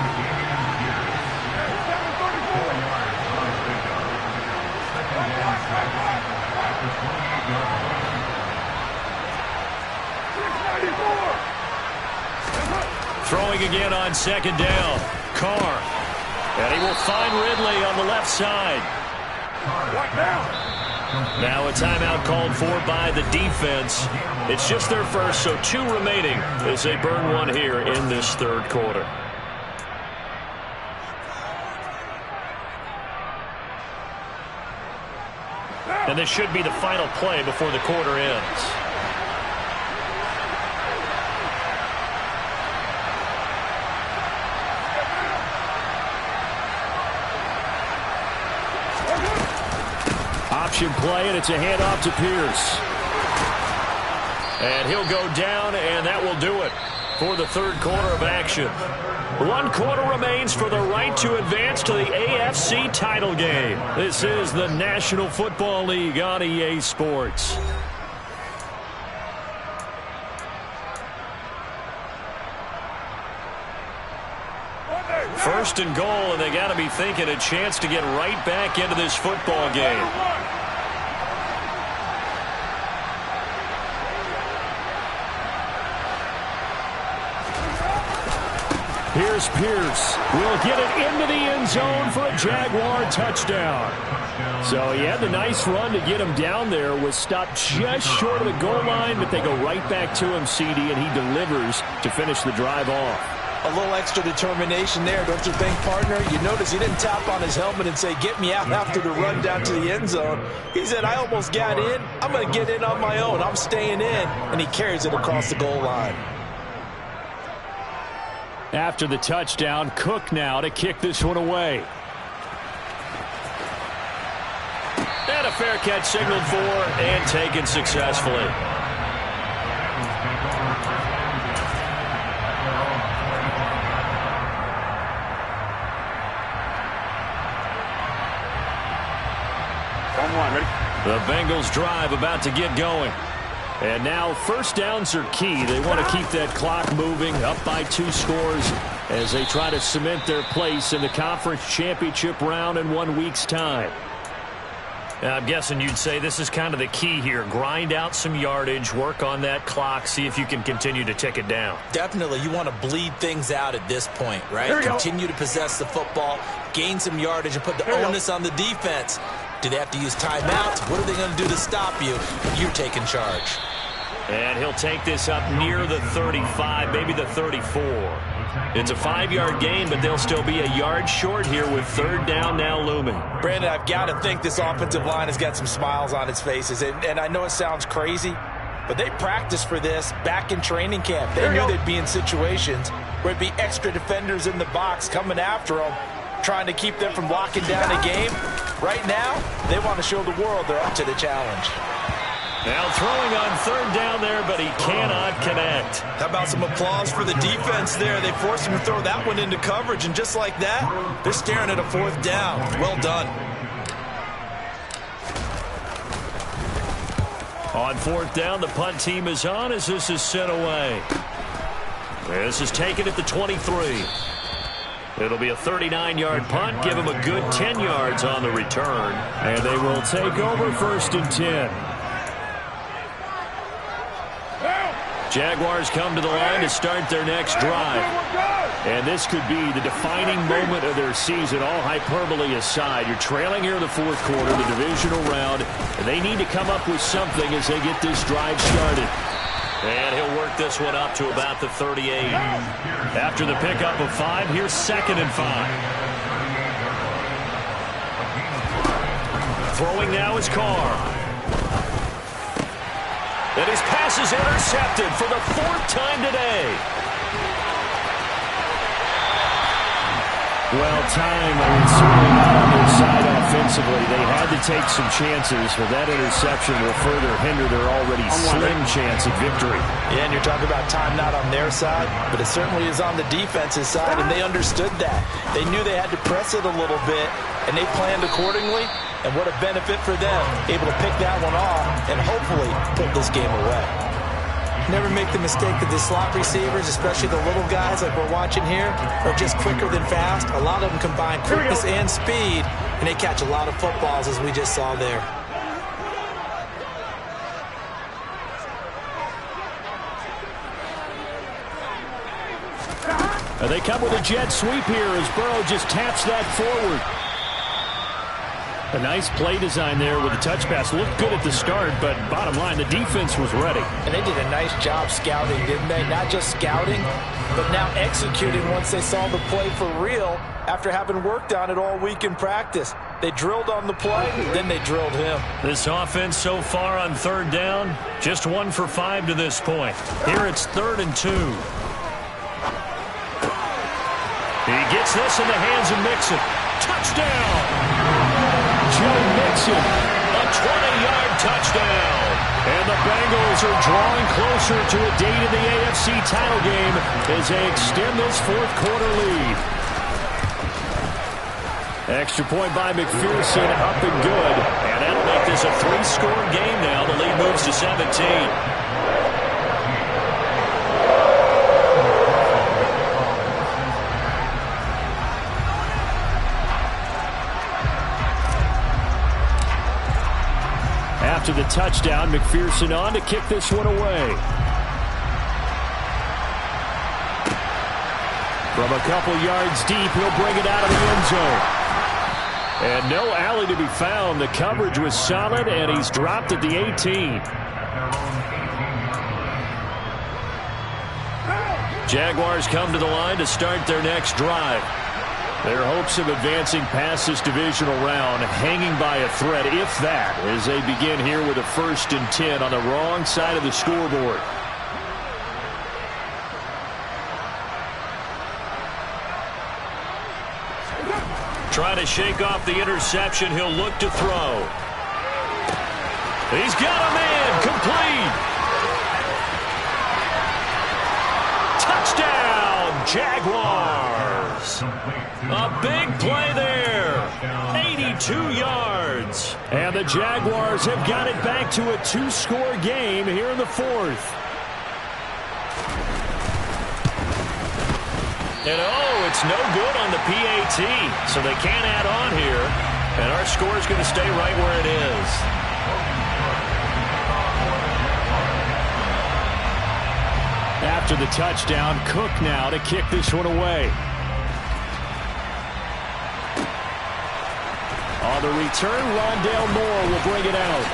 Throwing again on second down. Carr. And he will find Ridley on the left side. Now a timeout called for by the defense. It's just their first, so 2 remaining as they burn one here in this third quarter. And this should be the final play before the quarter ends. Option play, and it's a handoff to Pierce. And he'll go down, and that will do it for the third quarter of action. 1 quarter remains for the right to advance to the AFC title game. This is the National Football League on EA Sports. First and goal, and they got to be thinking a chance to get right back into this football game. Here's Pierce. Will get it into the end zone for a Jaguar touchdown. So he had the nice run to get him down there. Was stopped just short of the goal line, but they go right back to him, CD, and he delivers to finish the drive off. A little extra determination there, don't you think, partner? You notice he didn't tap on his helmet and say, get me out after the run down to the end zone. He said, I almost got in. I'm going to get in on my own. I'm staying in. And he carries it across the goal line. After the touchdown, Cook now to kick this one away. And a fair catch signaled for and taken successfully. The Bengals drive about to get going. And now first downs are key. They want to keep that clock moving, up by 2 scores as they try to cement their place in the conference championship round in 1 week's time. I'm guessing you'd say this is kind of the key here. Grind out some yardage, work on that clock, see if you can continue to tick it down. Definitely. You want to bleed things out at this point, right? Continue to possess the football, gain some yardage, and put the onus on the defense. Do they have to use timeouts? What are they going to do to stop you? You're taking charge. And he'll take this up near the 35, maybe the 34. It's a 5-yard gain, but they'll still be a yard short here with third down now looming. Brandon, I've got to think this offensive line has got some smiles on its faces. And I know it sounds crazy, but they practiced for this back in training camp. They knew they'd be in situations where it'd be extra defenders in the box coming after them, trying to keep them from locking down a game. Right now, they want to show the world they're up to the challenge. Now throwing on third down there, but he cannot connect. How about some applause for the defense there? They forced him to throw that one into coverage, and just like that, they're staring at a 4th down. Well done. On 4th down, the punt team is on as this is sent away. This is taken at the 23. It'll be a 39-yard punt. Give him a good 10 yards on the return. And they will take over 1st and 10. Jaguars come to the line to start their next drive. And this could be the defining moment of their season, all hyperbole aside. You're trailing here in the fourth quarter, the divisional round, and they need to come up with something as they get this drive started. And he'll work this one up to about the 38. After the pickup of 5, here's 2nd and 5. Throwing now is Carr. And his pass is intercepted for the 4th time today. Well, time is certainly not on their side offensively. They had to take some chances, but that interception will further hinder their already slim chance at victory. Yeah, and you're talking about time not on their side, but it certainly is on the defense's side, and they understood that. They knew they had to press it a little bit, and they planned accordingly. And what a benefit for them, able to pick that one off and hopefully put this game away. Never make the mistake that the slot receivers, especially the little guys like we're watching here, are just quicker than fast. A lot of them combine quickness and speed, and they catch a lot of footballs, as we just saw there. And they come with a jet sweep here as Burrow just taps that forward. A nice play design there with the touch pass. Looked good at the start, but bottom line, the defense was ready. And they did a nice job scouting, didn't they? Not just scouting, but now executing once they saw the play for real after having worked on it all week in practice. They drilled on the play, then they drilled him. This offense so far on 3rd down, just 1 for 5 to this point. Here it's 3rd and 2. He gets this in the hands of Mixon. Touchdown! Joe Mixon, a 20-yard touchdown. And the Bengals are drawing closer to a date in the AFC title game as they extend this 4th quarter lead. Extra point by McPherson, up and good. And that'll make this a 3-score game now. The lead moves to 17. After the touchdown, McPherson on to kick this one away. From a couple yards deep, he'll bring it out of the end zone. And no alley to be found. The coverage was solid, and he's dropped at the 18. Jaguars come to the line to start their next drive. Their hopes of advancing past this divisional round hanging by a thread, if that, as they begin here with a 1st and 10 on the wrong side of the scoreboard. Trying to shake off the interception. He'll look to throw. He's got a man. Complete. Touchdown, Jaguars. A big play there. 82 yards. And the Jaguars have got it back to a 2-score game here in the 4th. And it's no good on the PAT, so they can't add on here. And our score is going to stay right where it is. After the touchdown, Cook now to kick this one away. On the return, Rondale Moore will bring it out.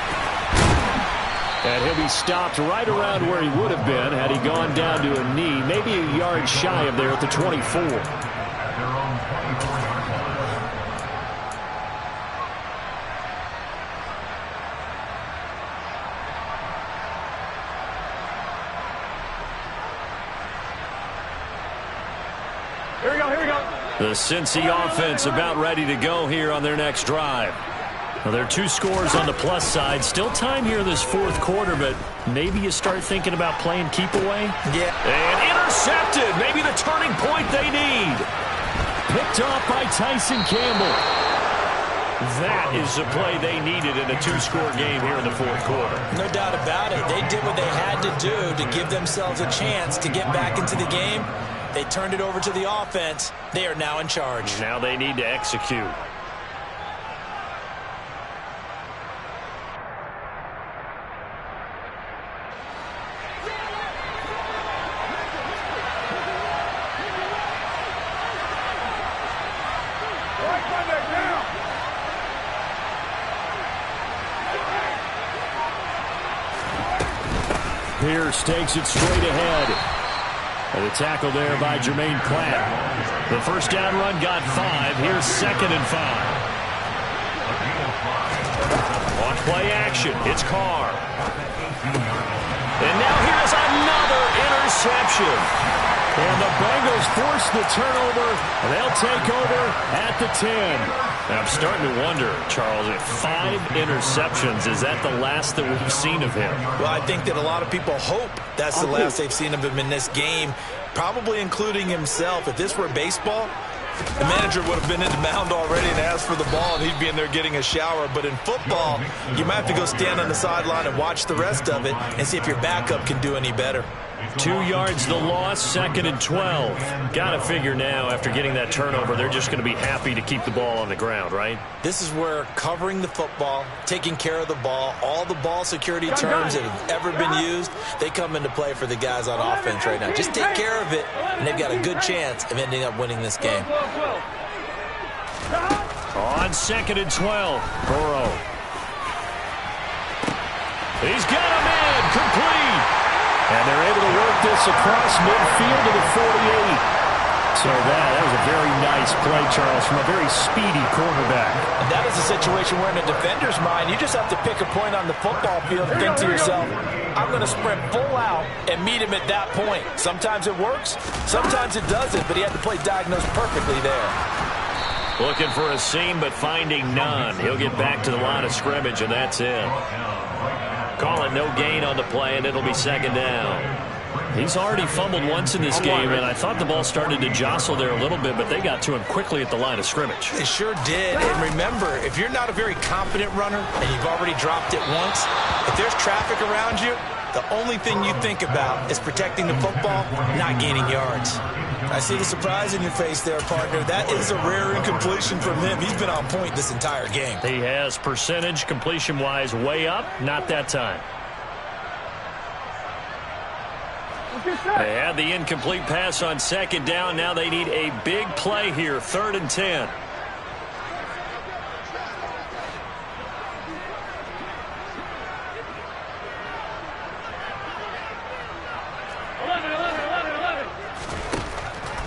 And he'll be stopped right around where he would have been had he gone down to a knee, maybe a yard shy of there at the 24. Here we go. The Cincy offense about ready to go here on their next drive. Well, there are 2 scores on the plus side. Still time here in this 4th quarter, but maybe you start thinking about playing keep away. Yeah. And intercepted. Maybe the turning point they need. Picked off by Tyson Campbell. That is the play they needed in a 2-score game here in the 4th quarter. No doubt about it. They did what they had to do to give themselves a chance to get back into the game. They turned it over to the offense. They are now in charge. Now they need to execute. Hurst takes it straight ahead. And the tackle there by Jermaine Platt. The first down run got 5. Here's 2nd and 5. On play action, it's Carr. And now here's another interception. And the Bengals force the turnover. They'll take over at the 10. And I'm starting to wonder, Charles, if 5 interceptions, is that the last that we've seen of him? Well, I think that a lot of people hope that's the last they've seen of him in this game, probably including himself. If this were baseball, the manager would have been in the mound already and asked for the ball, and he'd be in there getting a shower. But in football, you might have to go stand on the sideline and watch the rest of it and see if your backup can do any better. 2 yards the loss, 2nd and 12. Got to figure now, after getting that turnover, they're just going to be happy to keep the ball on the ground, right? This is where covering the football, taking care of the ball, all the ball security terms that have ever been used, they come into play for the guys on offense right now. Just take care of it, and they've got a good chance of ending up winning this game. On 2nd and 12, Burrow. He's got a man, complete. And they're able to work this across midfield to the 48. So that was a very nice play, Charles, from a very speedy quarterback. And that is a situation where in a defender's mind, you just have to pick a point on the football field and think to yourself, I'm going to sprint full out and meet him at that point. Sometimes it works, sometimes it doesn't, but he had the play diagnosed perfectly there. Looking for a seam, but finding none. He'll get back to the line of scrimmage, and that's it. Call it no gain on the play, and it'll be 2nd down. He's already fumbled once in this game, and I thought the ball started to jostle there a little bit, but they got to him quickly at the line of scrimmage. They sure did. And remember, if you're not a very confident runner and you've already dropped it once, if there's traffic around you, the only thing you think about is protecting the football, not gaining yards. I see the surprise in your face there, partner. That is a rare incompletion from him. He's been on point this entire game. He has percentage completion-wise way up. Not that time. They had the incomplete pass on 2nd down. Now they need a big play here. 3rd and 10.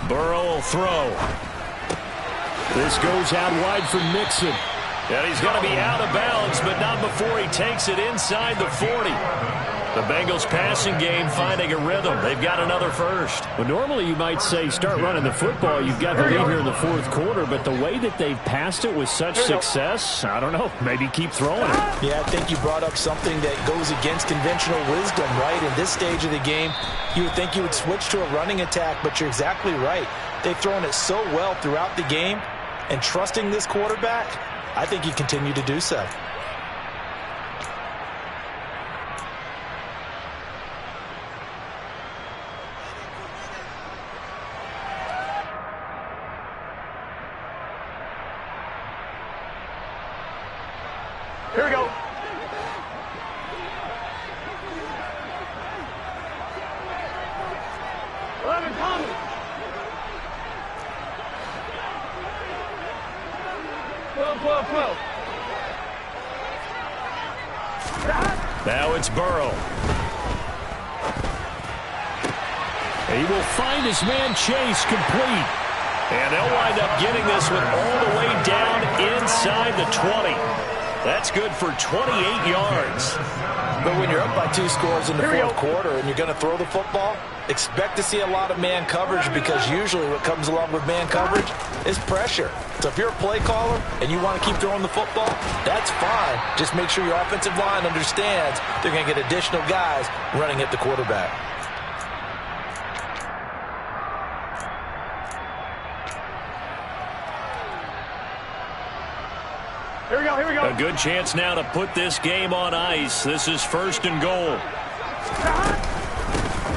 Burrow will throw. This goes out wide for Mixon. And he's going to be out of bounds, but not before he takes it inside the 40. The Bengals passing game finding a rhythm. They've got another first. Well, normally you might say start running the football. You've got the lead here in the 4th quarter, but the way that they've passed it with such success, I don't know, maybe keep throwing it. Yeah, I think you brought up something that goes against conventional wisdom, right? In this stage of the game, you would think you would switch to a running attack, but you're exactly right. They've thrown it so well throughout the game, and trusting this quarterback, I think you continue to do so. Here we go. Now it's Burrow. He will find his man Chase, complete. And they'll wind up getting this one all the way down inside the 20. That's good for 28 yards. But when you're up by 2 scores in the 4th quarter and you're going to throw the football, expect to see a lot of man coverage, because usually what comes along with man coverage is pressure. So if you're a play caller and you want to keep throwing the football, that's fine. Just make sure your offensive line understands they're going to get additional guys running at the quarterback. Here we go, here we go. A good chance now to put this game on ice. This is 1st and goal.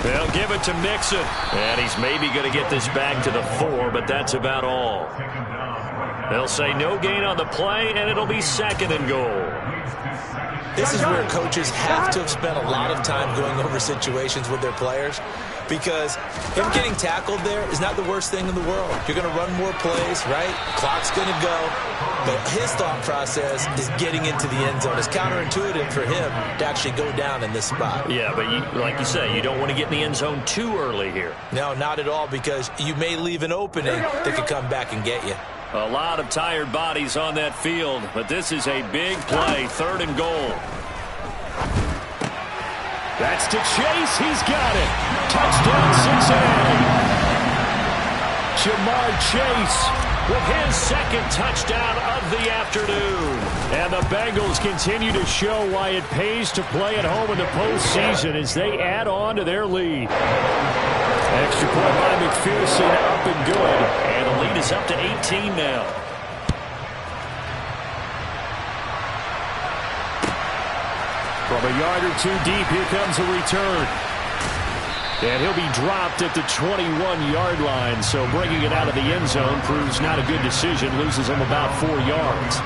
They'll give it to Mixon. And he's maybe going to get this back to the 4, but that's about all. They'll say no gain on the play, and it'll be 2nd and goal. This is where coaches have to have spent a lot of time going over situations with their players. because him getting tackled there is not the worst thing in the world. You're going to run more plays, right? Clock's going to go. But his thought process is getting into the end zone. It's counterintuitive for him to actually go down in this spot. Yeah, but like you say, you don't want to get in the end zone too early here. No, not at all, because you may leave an opening that could come back and get you. A lot of tired bodies on that field, but this is a big play, 3rd and goal. That's to Chase. He's got it. Touchdown, Cincinnati. Jamar Chase with his 2nd touchdown of the afternoon. And the Bengals continue to show why it pays to play at home in the postseason as they add on to their lead. Extra point by McPherson, up and good. And the lead is up to 18 now. From a yard or 2 deep, here comes a return. And he'll be dropped at the 21-yard line, so bringing it out of the end zone proves not a good decision, loses him about 4 yards.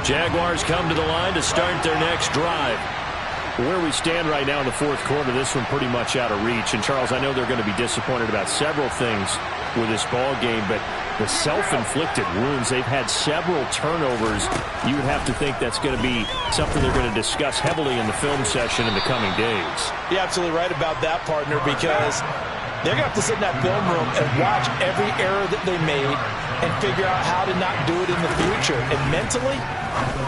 Jaguars come to the line to start their next drive. Where we stand right now in the 4th quarter, this one pretty much out of reach. And, Charles, I know they're going to be disappointed about several things with this ball game, but the self-inflicted wounds, they've had several turnovers. You would have to think that's going to be something they're going to discuss heavily in the film session in the coming days. You're absolutely right about that, partner, because they're going to have to sit in that film room and watch every error that they made and figure out how to not do it in the future. And mentally,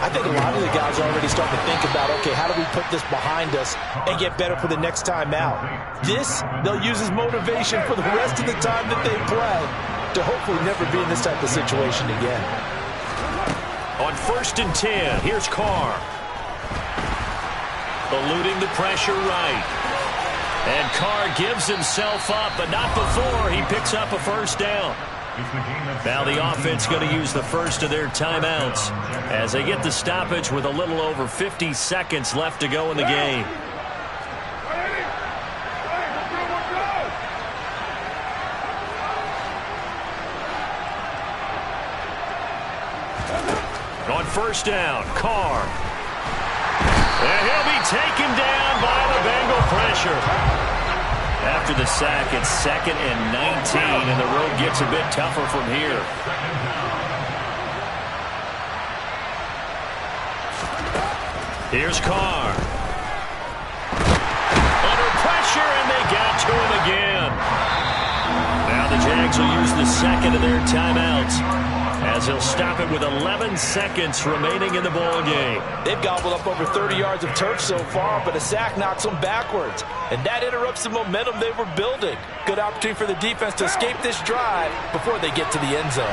I think a lot of the guys are already starting to think about, okay, how do we put this behind us and get better for the next time out? This, they'll use as motivation for the rest of the time that they play to hopefully never be in this type of situation again. On 1st and 10, here's Carr. Eluding the pressure right. And Carr gives himself up, but not before he picks up a 1st down. Now the offense going to use the first of their timeouts as they get the stoppage with a little over 50 seconds left to go in the game. On 1st down, Carr. And he'll be taken down by the Bengal pressure. After the sack, it's 2nd and 19, and the road gets a bit tougher from here. Here's Carr. Under pressure, and they got to him again. Now the Jags will use the 2nd of their timeouts as he'll stop it with 11 seconds remaining in the ball game. They've gobbled up over 30 yards of turf so far, but a sack knocks them backwards. And that interrupts the momentum they were building. Good opportunity for the defense to escape this drive before they get to the end zone.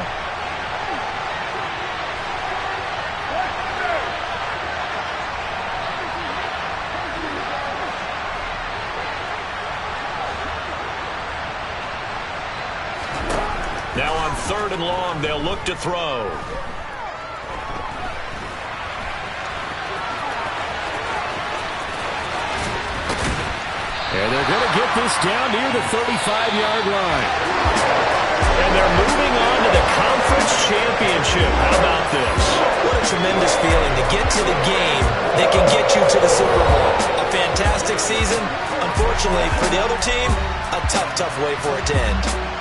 Now on 3rd and long, they'll look to throw. And they're going to get this down near the 35-yard line. And they're moving on to the conference championship. How about this? What a tremendous feeling to get to the game that can get you to the Super Bowl. A fantastic season. Unfortunately, for the other team, a tough way for it to end.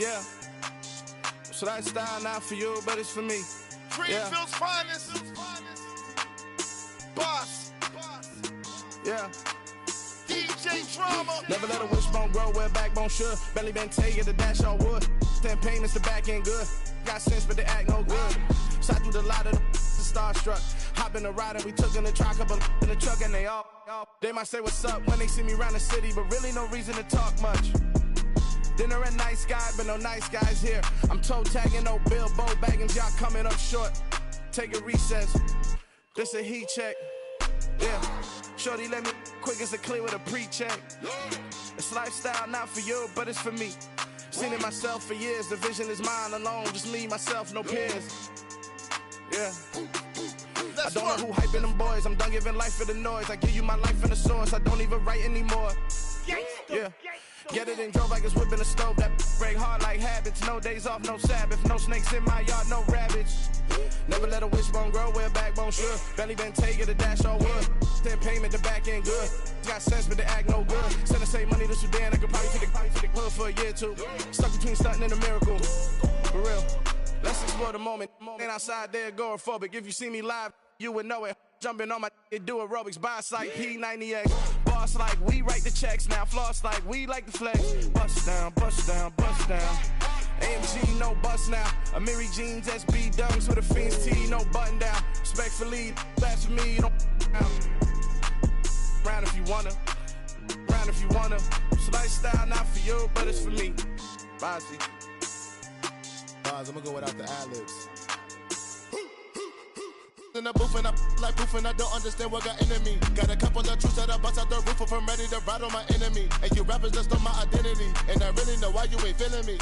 Yeah. It's lifestyle not for you, but it's for me. Greenfield's finest. Boss. Yeah. DJ Drama. Never let a wishbone grow where backbone should. Belly been taking the dash all wood. 10 payments, the back end good. Got sense, but they act no good. Shot through the lot of the starstruck. Hop in the ride and we took in the truck, couple in the truck, and they all. They might say what's up when they see me around the city, but really no reason to talk much. Dinner a nice guy, but no nice guys here. I'm toe tagging, no Bilbo Baggins, y'all coming up short. Take a recess. This a heat check. Yeah. Shorty let me quick as a clear with a pre-check. It's lifestyle not for you, but it's for me. Seen it myself for years. The vision is mine alone. Just me, myself, no peers. Yeah. I don't know who hyping them boys. I'm done giving life for the noise. I give you my life in the source. I don't even write anymore. Yeah. Get it and drove like it's whipping the stove. That break hard like habits. No days off, no Sabbath. No snakes in my yard, no rabbits. Never let a wishbone grow where backbone should. Belly been taking the dash all wood. 10 payment, the back end good. Got sense, but they act no good. Send the same money to Sudan. I could probably take the hood for a year or two. Stuck between stunting and a miracle. For real. Let's explore the moment. Ain't outside there agoraphobic. If you see me live, you would know it. Jumping on my do aerobics, boss like P90X. Boss like we write the checks now. Floss like we like the flex. Bust down, bust down, bust down. AMG, no bust now. Amiri jeans, SB dunks with a Fiends T, no button down. Respectfully, that's for me, don't down. Round if you wanna. Round if you wanna. It's lifestyle not for you, but it's for me. Bossy. Bars, I'm gonna go without the ad-libs. In the booth and I like proof and I don't understand what got into me. Got a couple of truths that I bust out the roof if I'm ready to ride on my enemy. And you rappers just on my identity. And I really know why you ain't feeling me.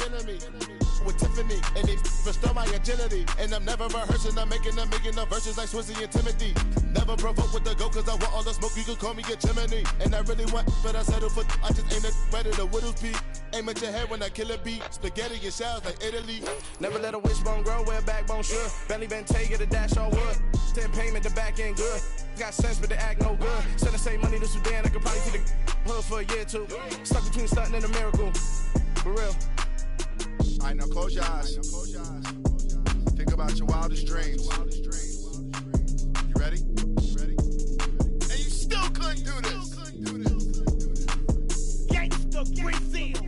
With Tiffany and they restore my agility. And I'm never rehearsing, I'm making a million of verses like Swizzy and Timothy. Never provoke with the go cause I want all the smoke, you can call me a chimney. And I really want, but I settle for I just ain't ready to whittles beat. Aim at your head when I kill a beat. Spaghetti and shells like Italy. Never let a wishbone grow where backbone should. Belly been taking the dash all wood. 10 payment, the back end good. Got sense, but they act no good. Send the same money to Sudan, I could probably take the hood for a year or two. Stuck between stunting and a miracle. For real. Alright, now close your eyes. Think about your wildest dreams. You ready? And you still couldn't do this. Gangsta Brazil.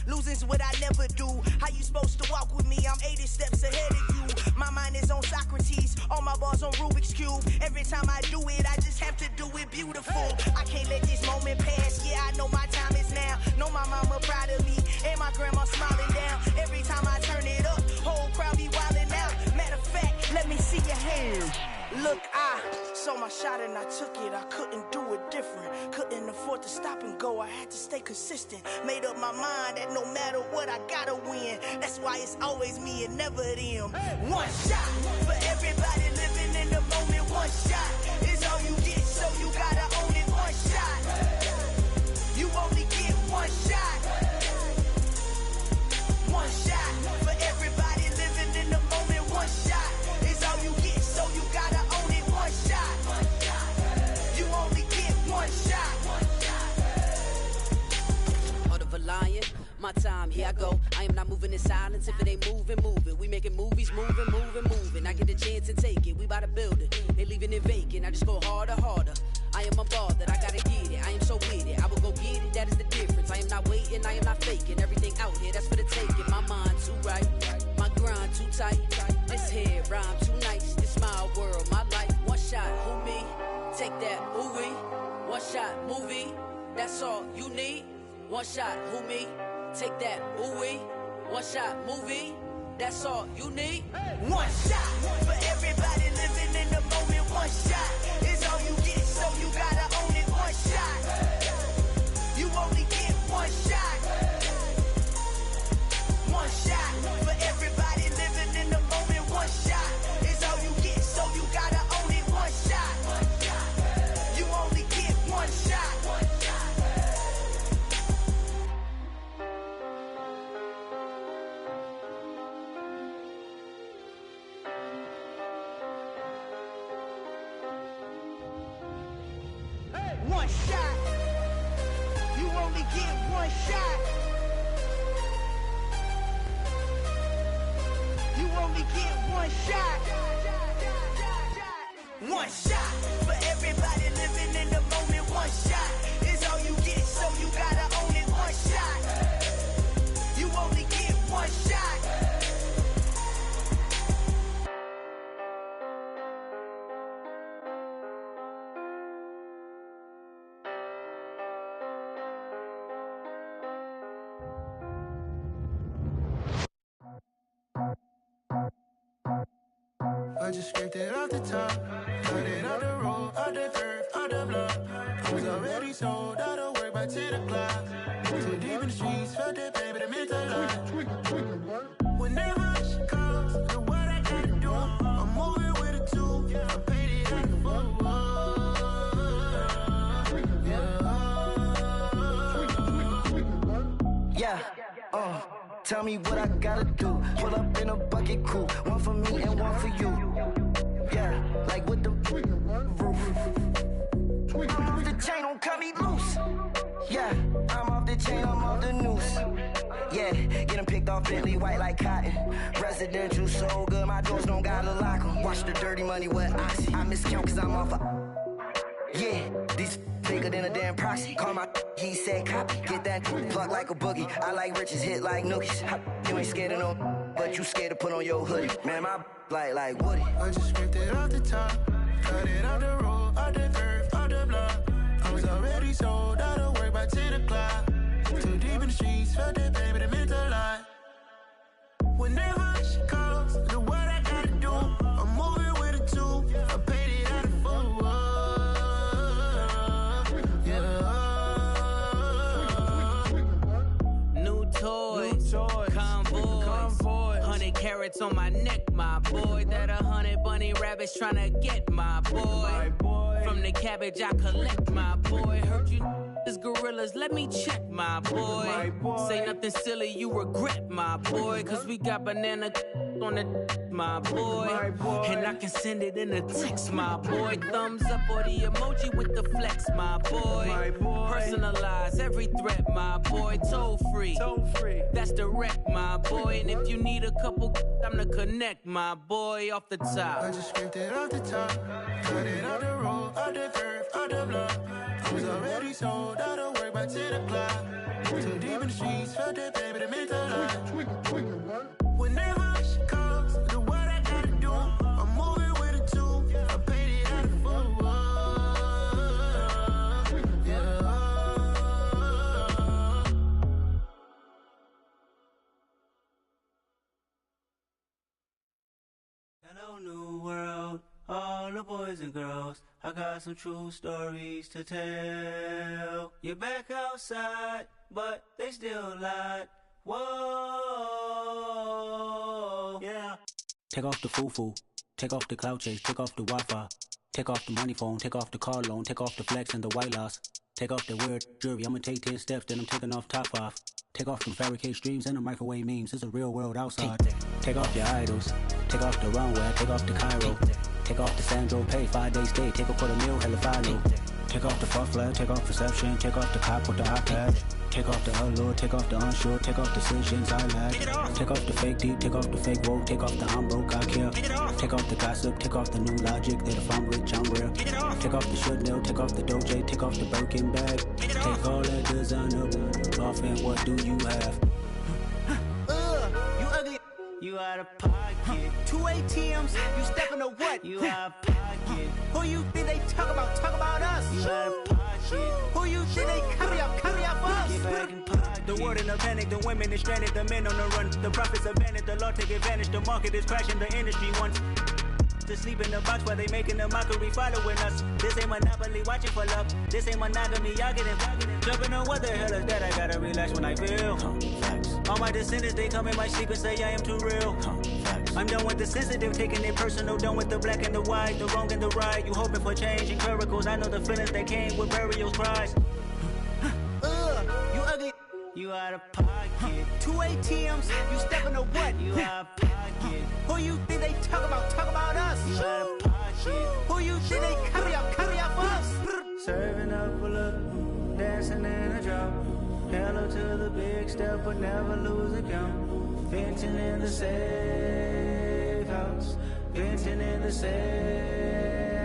Losing's what I never do. How you supposed to walk with me? I'm 80 steps ahead of you. My mind is on Socrates, all my bars on Rubik's Cube. Every time I do it, I just have to do it beautiful. I can't let this moment pass. Yeah, I know my time is now. Know my mama proud of me, and my grandma smiling down. Every time I turn it up, whole crowd be wildin' out. Matter of fact, let me see your hands. Look, I saw my shot and I took it. I couldn't do it different. Couldn't afford to stop and go. I had to stay consistent. Made up my mind that no matter what, I gotta win. That's why it's always me and never them. One shot for everybody living in the moment. One shot is all you get, so you gotta own it. One shot. You only get one shot. One shot for everybody living in the moment. One shot is all you get, so you gotta own it. One shot. You only get one shot. Heart of a lion, my time, here I go. I am not moving in silence. If it ain't moving, move it. We making movies, moving. I get a chance to take it. We bout to build it. They leaving it vacant. I just go harder. I am a ball that I gotta get it. I am so with it. I will go get it. That is the difference. I am not waiting. I am not faking. Everything out here, that's for the taking. My mind too right. My grind too tight. This head rhyme too nice. This my world, my life. One shot, who me? Take that, who we? One shot, movie. That's all you need. One shot, who me? Take that, who we? One shot, movie. That's all you need. One shot for everybody living in the moment. One shot is all you get, so you gotta own it. One shot. You only get one shot. One shot for everybody living in the moment. One shot is all you get, so you gotta own it. One shot. You only get one shot. one shot. You only get one shot. You only get one shot. One shot for everybody living in the moment. One shot is all you get, so you gotta own it. One shot. You only get one shot. I just scraped it off the top, cut it out the road, out the turf, out the block. I was already sold, out of work by 10 o'clock. Too deep in the streets, felt that baby, the mental lie. Whenever she calls, the what I gotta do, I'm moving with a two, I paid it out the full. Yeah, tell me what I gotta do. Pull up in a bucket crew, one for me and one for you. Yeah, like with the roof. I'm off the chain, don't cut me loose. Yeah, I'm off the chain, I'm off the noose. Yeah, getting picked off Bentley, white like cotton. Residential so good, my doors don't gotta lock 'em. Watch the dirty money with oxy. I miscount cause I'm off yeah, these bigger than a damn proxy. Call my he said copy. Get that plug like a boogie. I like riches, hit like nookies. You ain't scared of no, but you scared to put on your hoodie. Man, my like Woody. I just scraped it off the top, cut it out the road, out the turf, out the block. I was already sold, out of work by 10 o'clock. Too deep in the streets, felt that baby, the mental lie. Whenever she calls, the what I gotta do, I'm moving with a two, I paid it out of full. New toys, convoys, 100 carats on my neck, my boy. That 100 bunny rabbits tryna get my boy. From the cabbage I collect, my boy. Heard you is gorillas, let me check, my boy. Say nothing silly, you regret, my boy. Cause we got banana on the my boy. And I can send it in a text, my boy. Thumbs up or the emoji with the flex, my boy. Personalize every threat, my boy. Toll free, that's direct, my boy. And if you need a couple, I'm the connect, my boy. Off the top, I just scraped it off the top, cut it out the road, out the turf, out the block. I was already sold, out of work by 10 o'clock. Too deep in the streets, felt that baby, the mental lie. Whenever she calls, the what I gotta do, I'm moving with a two, I paid it out of full. Hello, new world, all the boys and girls. I got some true stories to tell. You're back outside, but they still lied. Whoa, yeah. Take off the foo-foo, take off the cloud chase, take off the Wi-Fi, take off the money phone, take off the car loan, take off the flex and the white loss, take off the weird jewelry. I'ma take 10 steps, then I'm taking off top 5. Take off them fabricated streams and the microwave memes. It's a real world outside. Take off your idols, take off the runway, take off the Cairo, take off the Sandro pay, 5-day stay, take a $250,000, hella follow. Take off the far flag, take off perception, take off the cop with the iPad. Take off the allure, take off the unsure, take off decisions I lack. Take off the fake deep, take off the fake woke, take off the I'm broke, I care. Take off the gossip, take off the new logic that if I'm rich, I'm rare. Take off the Chanel, take off the Doja, take off the Birkin bag. Take all that designer off and what do you have? You ugly. You out of pocket. 2 ATMs, you stepping to what? You out of pocket. Who you think they talk about? Talk about us. You out of pocket. Who you think they copy up us? Get back in pocket. The world in a panic, the women is stranded, the men on the run. The profits abandoned, the law take advantage. The market is crashing, the industry wants to sleep in the box while they making a mockery following us. This ain't monopoly, watching for love. This ain't monogamy, y'all getting jumping on what the hell is that? I gotta relax when I feel. All my descendants, they come in my sleep and say I am too real. I'm done with the sensitive, taking it personal. Done with the black and the white, the wrong and the right. You hoping for change and miracles. I know the feelings that came with burial cries. You ugly. You out of pocket. 2 ATMs, you stepping to what? You out of pocket. Who you think they talk about? Talk about us. You out of pocket. Who you think they copy up us? Serving up big step, but never lose account. Venting in the safe house. Venting in the safe.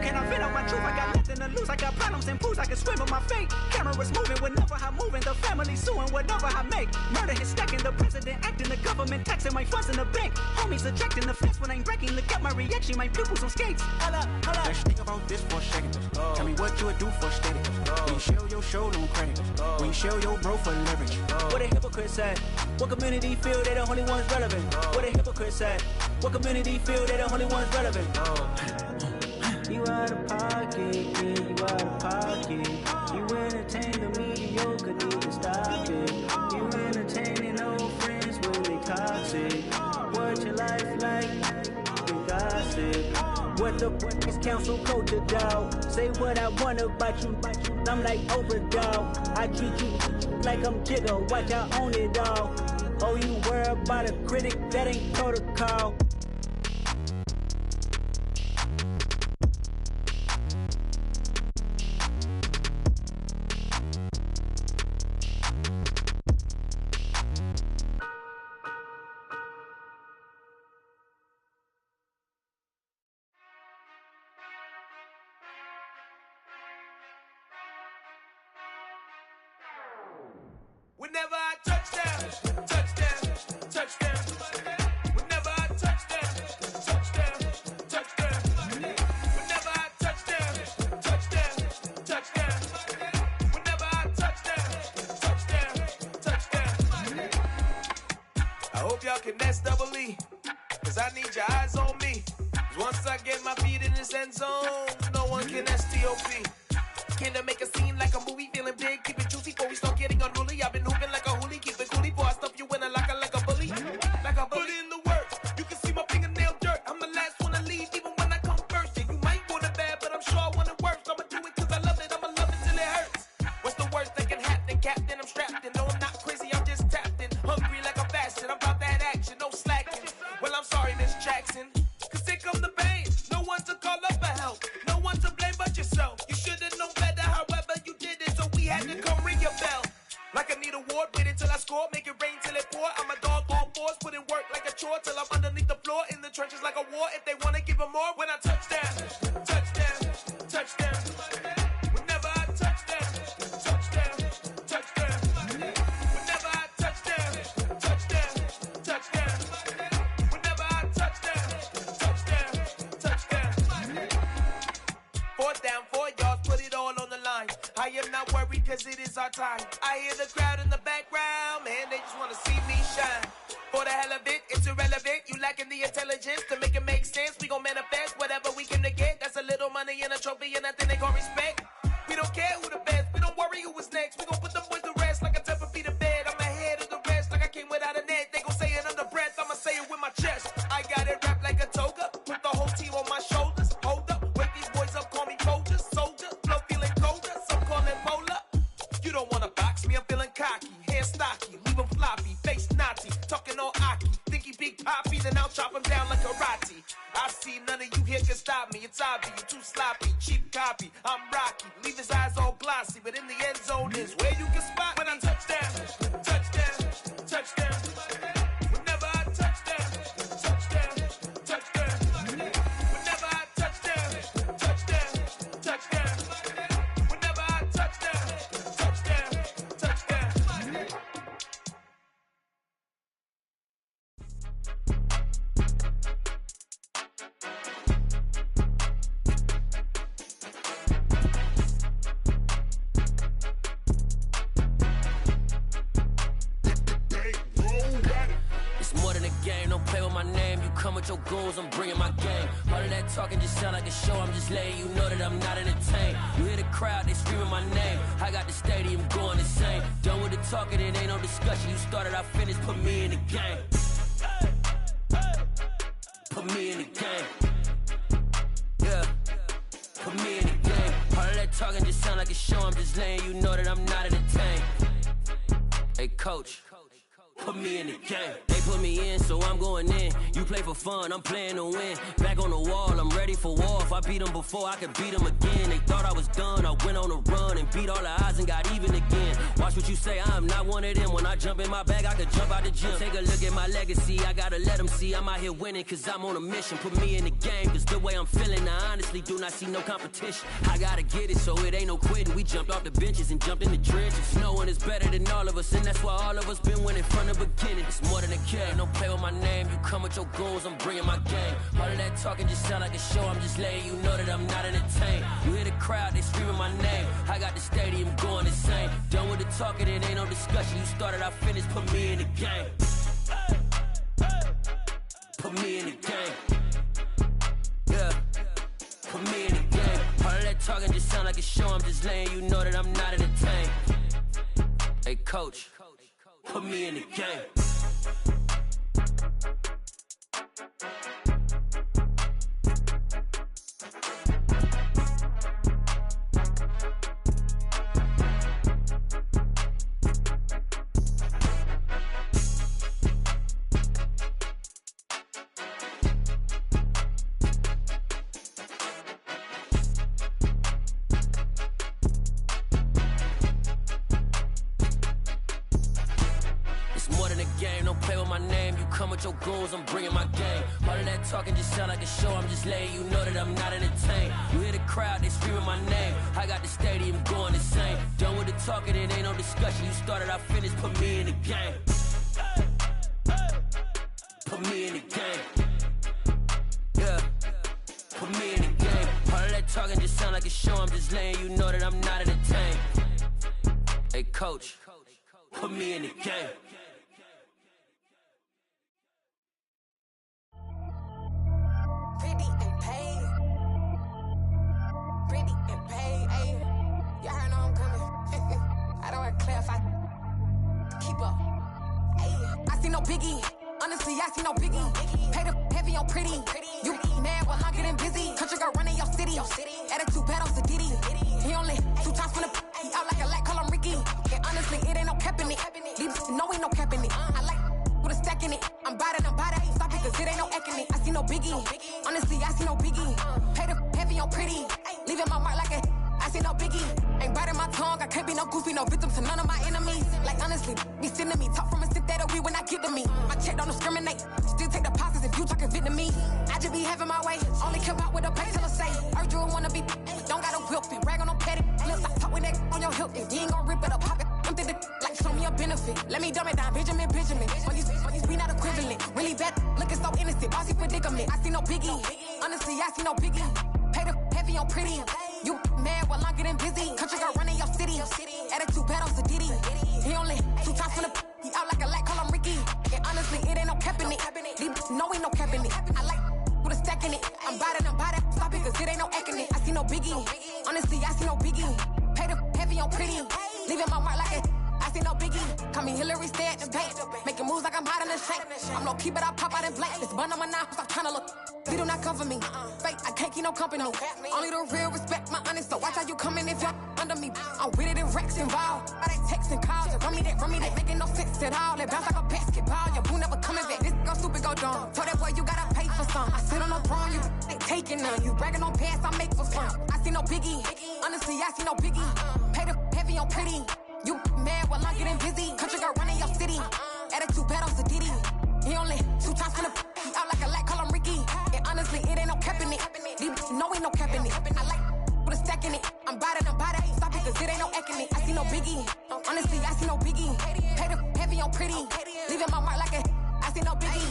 Can I vent out my truth? I got nothing to lose. I got problems and pools. I can swim with my fate. Cameras moving whenever I'm moving. The family suing whatever I make. Murder is stacking. The president acting. The government taxing my funds in the bank. Homies ejecting the fence when I'm breaking. Look at my reaction. My pupils on skates. Holla, holla. Let's think about this for a second. Tell me what you would do for steady. When you show your show, no credit. When you show your bro for leverage. What a hypocrite said. What community feel they the only ones relevant? What a hypocrite said. What community feel they the only ones relevant? You out of pocket, yeah, you out of pocket. You entertain the mediocre, need to stop it. You entertaining old friends when they toxic. What your life like? You gossip. What the is council culture, dog? Say what I want about you. I'm like Oprah, dog. I treat you like I'm Jigga. Watch I own it, dog. Oh, you worry about a critic? That ain't protocol. Whenever I touchdown, touchdown, touchdown. Whenever I touchdown, touchdown, touchdown. Whenever I touchdown, touchdown, touchdown. Whenever I touchdown, touchdown, touchdown. I hope y'all can nest double E, cause I need your eyes on me. Cause once I get my feet in this end zone, no one can STOP. Can I make a scene like a movie, feeling big, keep it juicy before we start getting unruly. I've been hooping like a hoolie, keep it coolie before I stuff you in a locker like a bully. Like a bully. Put in the work, you can see my fingernail dirt. I'm the last one to leave, even when I come first. Yeah, you might want it bad, but I'm sure I want it worse. I'ma do it cause I love it, I'ma love it till it hurts. What's the worst that can happen, Captain? I'm strapped in, no I'm not crazy, I'm just tapped in. Hungry like a fashion, I'm about that action, no slacking. Well, I'm sorry, Miss Jackson, cause here come the pain. No one to call up for help, no one to blame but yourself. You should've known better, however you did it, so we had to come ring your bell. Like I need a ward, wait until I score, make it rain till it pour. I'm a dog on fours, put in work like a chore till I'm underneath the floor, in the trenches like a war. If they wanna give them more, when I touchdown, touchdown, touchdown. Whenever I touchdown, touchdown, touchdown. Whenever I touchdown, touchdown, touchdown. Whenever I touchdown, touchdown, touchdown. 4th down, 4 yards, put it all on the line. I am not worried cause it is our time. I hear the crowd in the background, man, they just wanna see me shine. For the hell of it, it's irrelevant. You lacking the intelligence to make it make sense. We gon' manifest whatever we can to get. That's a little money and a trophy and nothing they call respect. We don't care who the best, we don't worry who was next. We gon' put the boys to rest like a temper feet of bed. I'm ahead of the rest like I came without a net. They gon' say it under breath, I'ma say it with my chest. I got it wrapped like a toga, put the whole team on my shoulders. Hold up, wake these boys up, call me soldier, soldier. Flow feeling colder, some call it polar. You don't wanna box me, I'm feeling cocky. Hair stocky, leave him floppy, face naughty. Talking all aki, think he big poppy, then I'll chop him down like karate. I see none of you here can stop me. It's obvious, you too sloppy, cheap copy. I'm Rocky, leave his eyes all glossy, but in the end zone is where you can spot when I touchdown, touchdown, touchdown. Whenever I touchdown, touchdown, touchdown. Whenever I touchdown, touchdown, touchdown. Whenever I touchdown, touchdown, touchdown. It's more than a game, don't play with my name. You come with your goons, I'm bringing my game. All of that talking just sound like a show, I'm just letting you know that I'm not entertained. You hear the crowd, they screaming my name. I got the stadium going insane. Done with the talking, it ain't no discussion. You started, I finished, put me in the game. Put me in the game. Yeah, put me in the game. All of that talking just sound like a show, I'm just letting you know that I'm not entertained. Hey coach, put me in the game. They put me in, so I'm going in. You play for fun, I'm playing to win. Back on the wall, I'm ready for war. If I beat them before, I could beat them again. They thought I was done, I went on a run and beat all the odds and got even again. Watch what you say, I'm not one of them. When I jump in my bag, I could jump out the gym. Take a look at my legacy, I gotta let them see I'm out here winning, cause I'm on a mission. Put me in the game, cause the way I'm feeling, I honestly do not see no competition. I gotta get it, so it ain't no quitting. We jumped off the benches and jumped in the trenches. No one is better than all of us, and that's why all of us been winning from the beginning. It's more than a game, don't play with my name. You come with your goons, I'm bringing my game. All of that talking just sound like a show, I'm just letting you know that I'm not entertained. You hear the crowd, they screaming my name. I got the stadium going insane. Done with the talking, it ain't no discussion. You started, I finished, put me in the game. Put me in the game. Yeah, put me in the game. All of that talking just sound like a show, I'm just letting you know that I'm not entertained. Hey coach, put me in the game. Your goons, I'm bringing my game. All of that talking just sound like a show, I'm just letting you know that I'm not entertained. You hear the crowd, they screaming my name. I got the stadium going insane. Done with the talking, it ain't no discussion. You started, I finished, put me in the game. Put me in the game. Yeah, put me in the game. All of that talking just sound like a show, I'm just letting you know that I'm not entertained. Hey coach, put me in the game. Pretty and paid. Pretty and paid, ayy. Y'all heard know I'm coming. I don't want to clarify. Keep up. Ayy. I see no biggie. Honestly, I see no biggie. Pay the heavy on pretty. You mad while I'm getting busy. Country girl running your city. Attitude bad on Diddy. He only 2 times from the he out like a light, call him Ricky. And honestly, it ain't no cap in it. These no ain't no cap in it. I like with a stack in it. I'm bad it. Stop it, cause it ain't no eck in it. I see no biggie. Honestly, I see no biggie. Pay the heavy on pretty. Leaving my mark like a I see no biggie. Ain't biting my tongue. I can't be no goofy, no victim to none of my enemies. Like honestly, be sending me. Talk from a sip that we when I get to me. My check don't discriminate. Still take deposits if you talking Vietnamese. I just be having my way. Only come out with a pay till I say. Heard you wanna be. Don't gotta whip it. Rag on no petty. Flips. I talk with that on your hip. If you ain't gon' rip it up, pop it. Empty the like show me a benefit. Let me dumb it down, Benjamin. All these we not equivalent. Really bad, looking so innocent. Bossy predicament. I see no biggie. Honestly, I see no biggie. Pay the heavy on pretty. You mad while I'm getting busy. Country girl running your city. Attitude bad on Diddy. He only 2 times from the he out like a light, call him Ricky. And honestly, it ain't no cap in it. No ain't no cap in it. I like with a stack in it. I'm bad it. Stop it, cause it ain't no eck in it. I see no biggie. Honestly, I see no biggie. Pay the heavy on pretty. Leaving my mark like a I see no biggie. Call me Hillary, stay at the bank. Making moves like I'm hot in the shank. I'm low key, but I pop out in blank. This bun on my knife, stop trying to look. They do not come for me. Fake, I can't keep no company. Only the real respect my honest. So watch how you coming if y'all under me. I'm with it in Rex involved. All they texts and calls. Run me that. Making no sense at all. They bounce like a basketball. Your boo never coming back. This go stupid, go dumb. Told that boy you gotta pay for some. I sit on no throne, you ain't taking none. You bragging on pants, I make for fun. I see no biggie. Honestly, I see no biggie. Pay the heavy on pretty. You mad while I'm getting busy. Country girl running your city. Attitude bad on Diddy. He only 2 times from the he out like a light, call him Ricky. And honestly, it ain't no cap in it. No ain't no cap in it. I like with a stack in it. I'm bad it. Stop it, cause it ain't no eck in it. I see no biggie. Honestly, I see no biggie. Pay the heavy on pretty. Leaving my mark like a I see no biggie.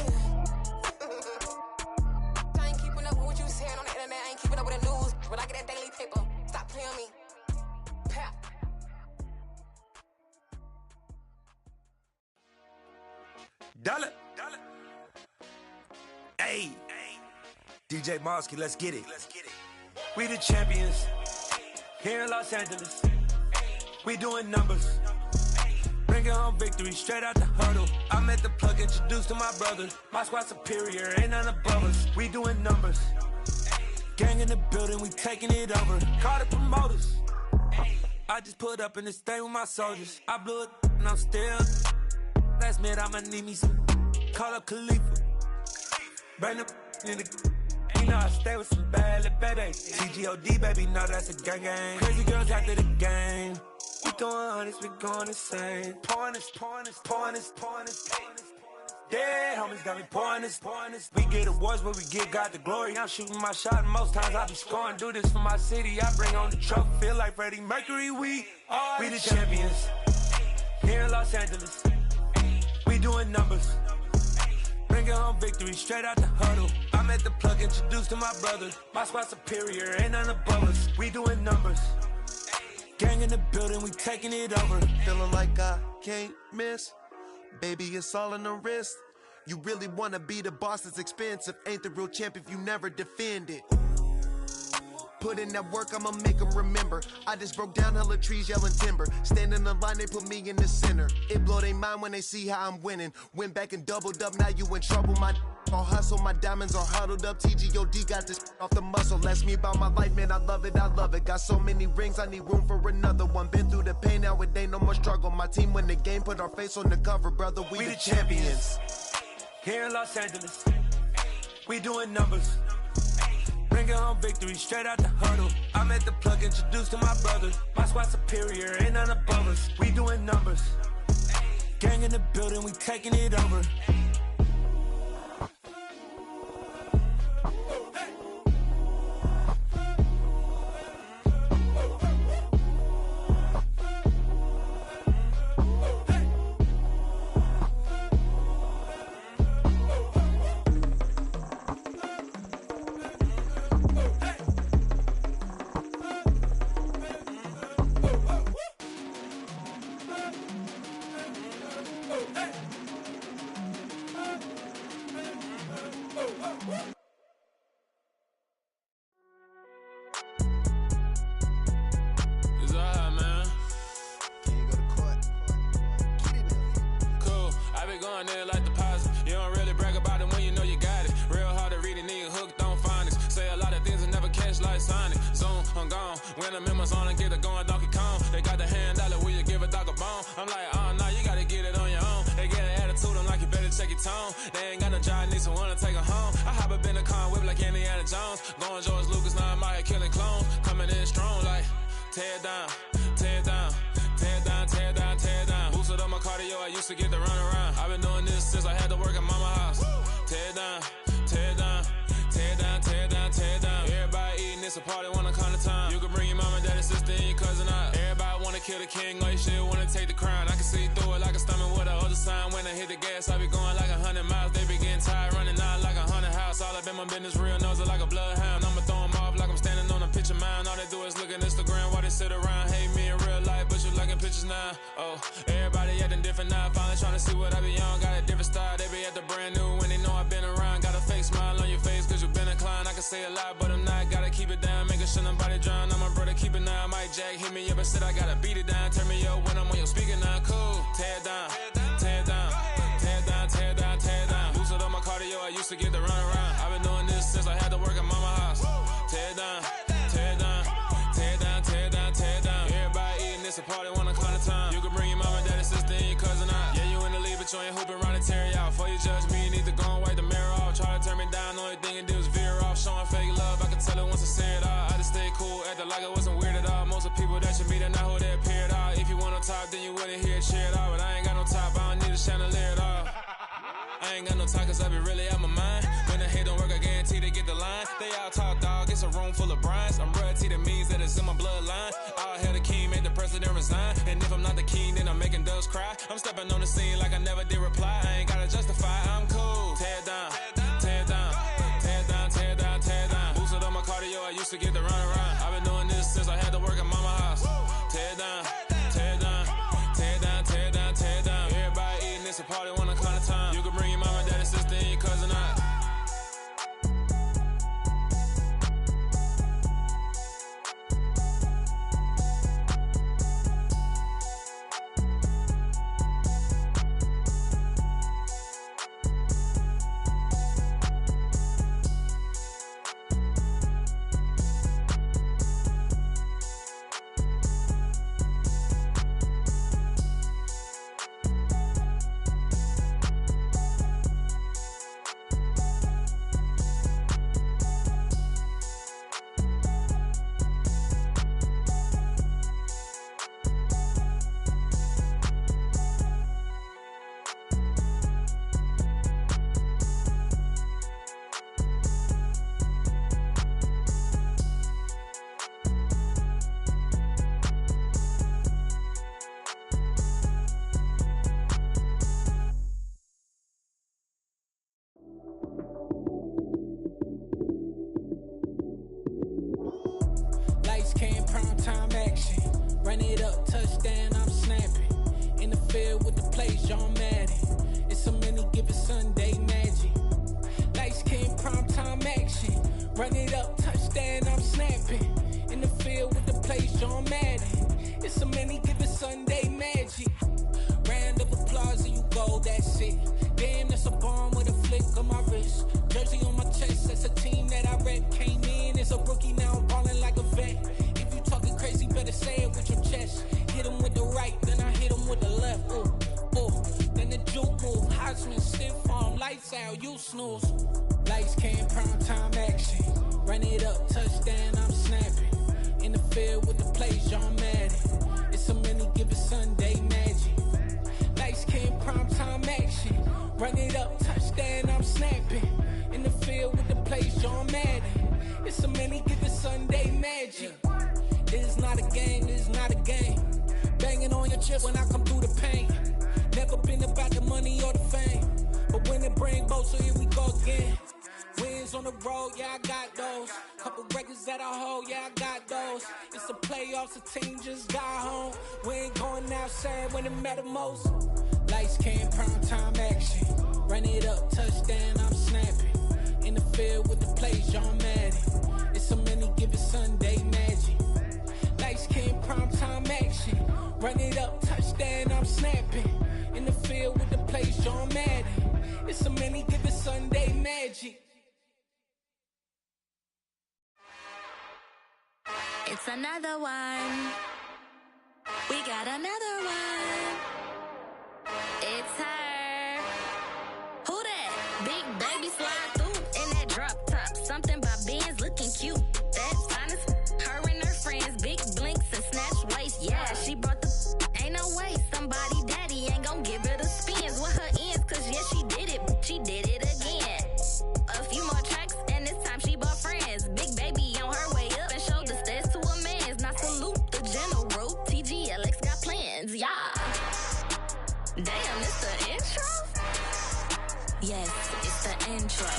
I ain't keeping up with what you saying on the internet. I ain't keeping up with the news. When I get that daily paper, stop playing me. Pap. Dollar. Hey. DJ Mosky, let's get it. We the champions here in Los Angeles. We doing numbers. Bringing home victory straight out the huddle. I met the plug, introduced to my brothers. My squad superior, ain't none above us. We doing numbers. Gang in the building, we taking it over. Call the promoters. I just put up in this thing with my soldiers. I blew it and I'm still. Last minute I'ma need me some. Call up Khalifa. Bring the in the. You know I stay with some bad little baby. TGOD, baby, know that's a gang. Crazy girls after the game. We going honest, we going insane. Pouring this. Dead homies got me pouring this. We get awards, but we give God the glory. I'm shooting my shot, and most times I be scoring. Do this for my city, I bring on the trophy. Feel like Freddie Mercury, we the champions. Here in Los Angeles, we doing numbers. Bringing home victory straight out the huddle. I'm at the plug, introduced to my brother. My squad superior, ain't none above us. We doing numbers. Gang in the building, we taking it over. Feeling like I can't miss. Baby, it's all in the wrist. You really wanna be the boss, it's expensive. Ain't the real champ if you never defend it. Put in that work, I'ma make them remember. I just broke down hella trees, yelling timber. Stand in the line, they put me in the center. It blow their mind when they see how I'm winning. Went back and doubled up, now you in trouble. My all hustle, my diamonds are huddled up. TGOD got this off the muscle. That's me about my life, man, I love it. Got so many rings, I need room for another one. Been through the pain, now it ain't no more struggle. My team win the game, put our face on the cover, brother. We the champions. Here in Los Angeles, we doing numbers. Bringing home victory straight out the huddle. I'm at the plug, introduced to my brother. My squad superior, ain't none above us. We doing numbers. Gang in the building, we taking it over. touchdown, I'm snapping. In the field with the plays, John Madden. It's a many given Sunday magic. Lights came primetime action. Run it up, touchdown, I'm snapping. In the field with the plays, John Madden. It's a many given Sunday magic. Round of applause and you go, that's it. Damn, that's a bomb with a flick on my wrist. Jersey on my chest, that's a team that I rep. Came in as a rookie, now I'm ballin' like a vet. If you talking crazy, better say it with your chest. Hit him with the right, then I hit him with the left. Ooh, ooh. Then the juke move, Heisman, stiff arm, lights out, you snooze. Lights came, prime time action. Run it up, touchdown, I'm snapping. In the field with the plays, John Madden. It's a many given Sunday magic. Lights came, prime time action. Run it up, touchdown, I'm snapping. In the field with the plays, John Madden. It's a many given Sunday magic. This is not a game, this is not a game. Banging on your chest when I come through the pain. Never been about the money or the fame. But when it bring both, so here we go again. Wins on the road, yeah, I got those. Couple records that I hold, yeah, I got those. It's the playoffs, the team just got home. We ain't going outside when it matter most. Lights came, prime time action. Run it up, touchdown, I'm snapping. In the field with the plays, John Madden. It's a many given Sunday magic. Lights came, prime time action. Run it up, touchdown, I'm snapping. In the field with the plays, John Madden. It's a many given Sunday magic. It's another one. We got another one. It's her. Who that? Big baby slide through in that drop top. Something by Benz looking cute. That's honest. Her and her friends, big blinks and snatch waist. Yeah, she brought the. Ain't no way somebody daddy ain't gon' give her the spins with her ends. Cause yeah, she did it. She did it again. A few more tracks and this time she bought friends. Big baby on her way up and showed the stairs to a man's. Now salute the general. TGLX got plans, yeah. Damn, it's the intro? Yes, it's the intro.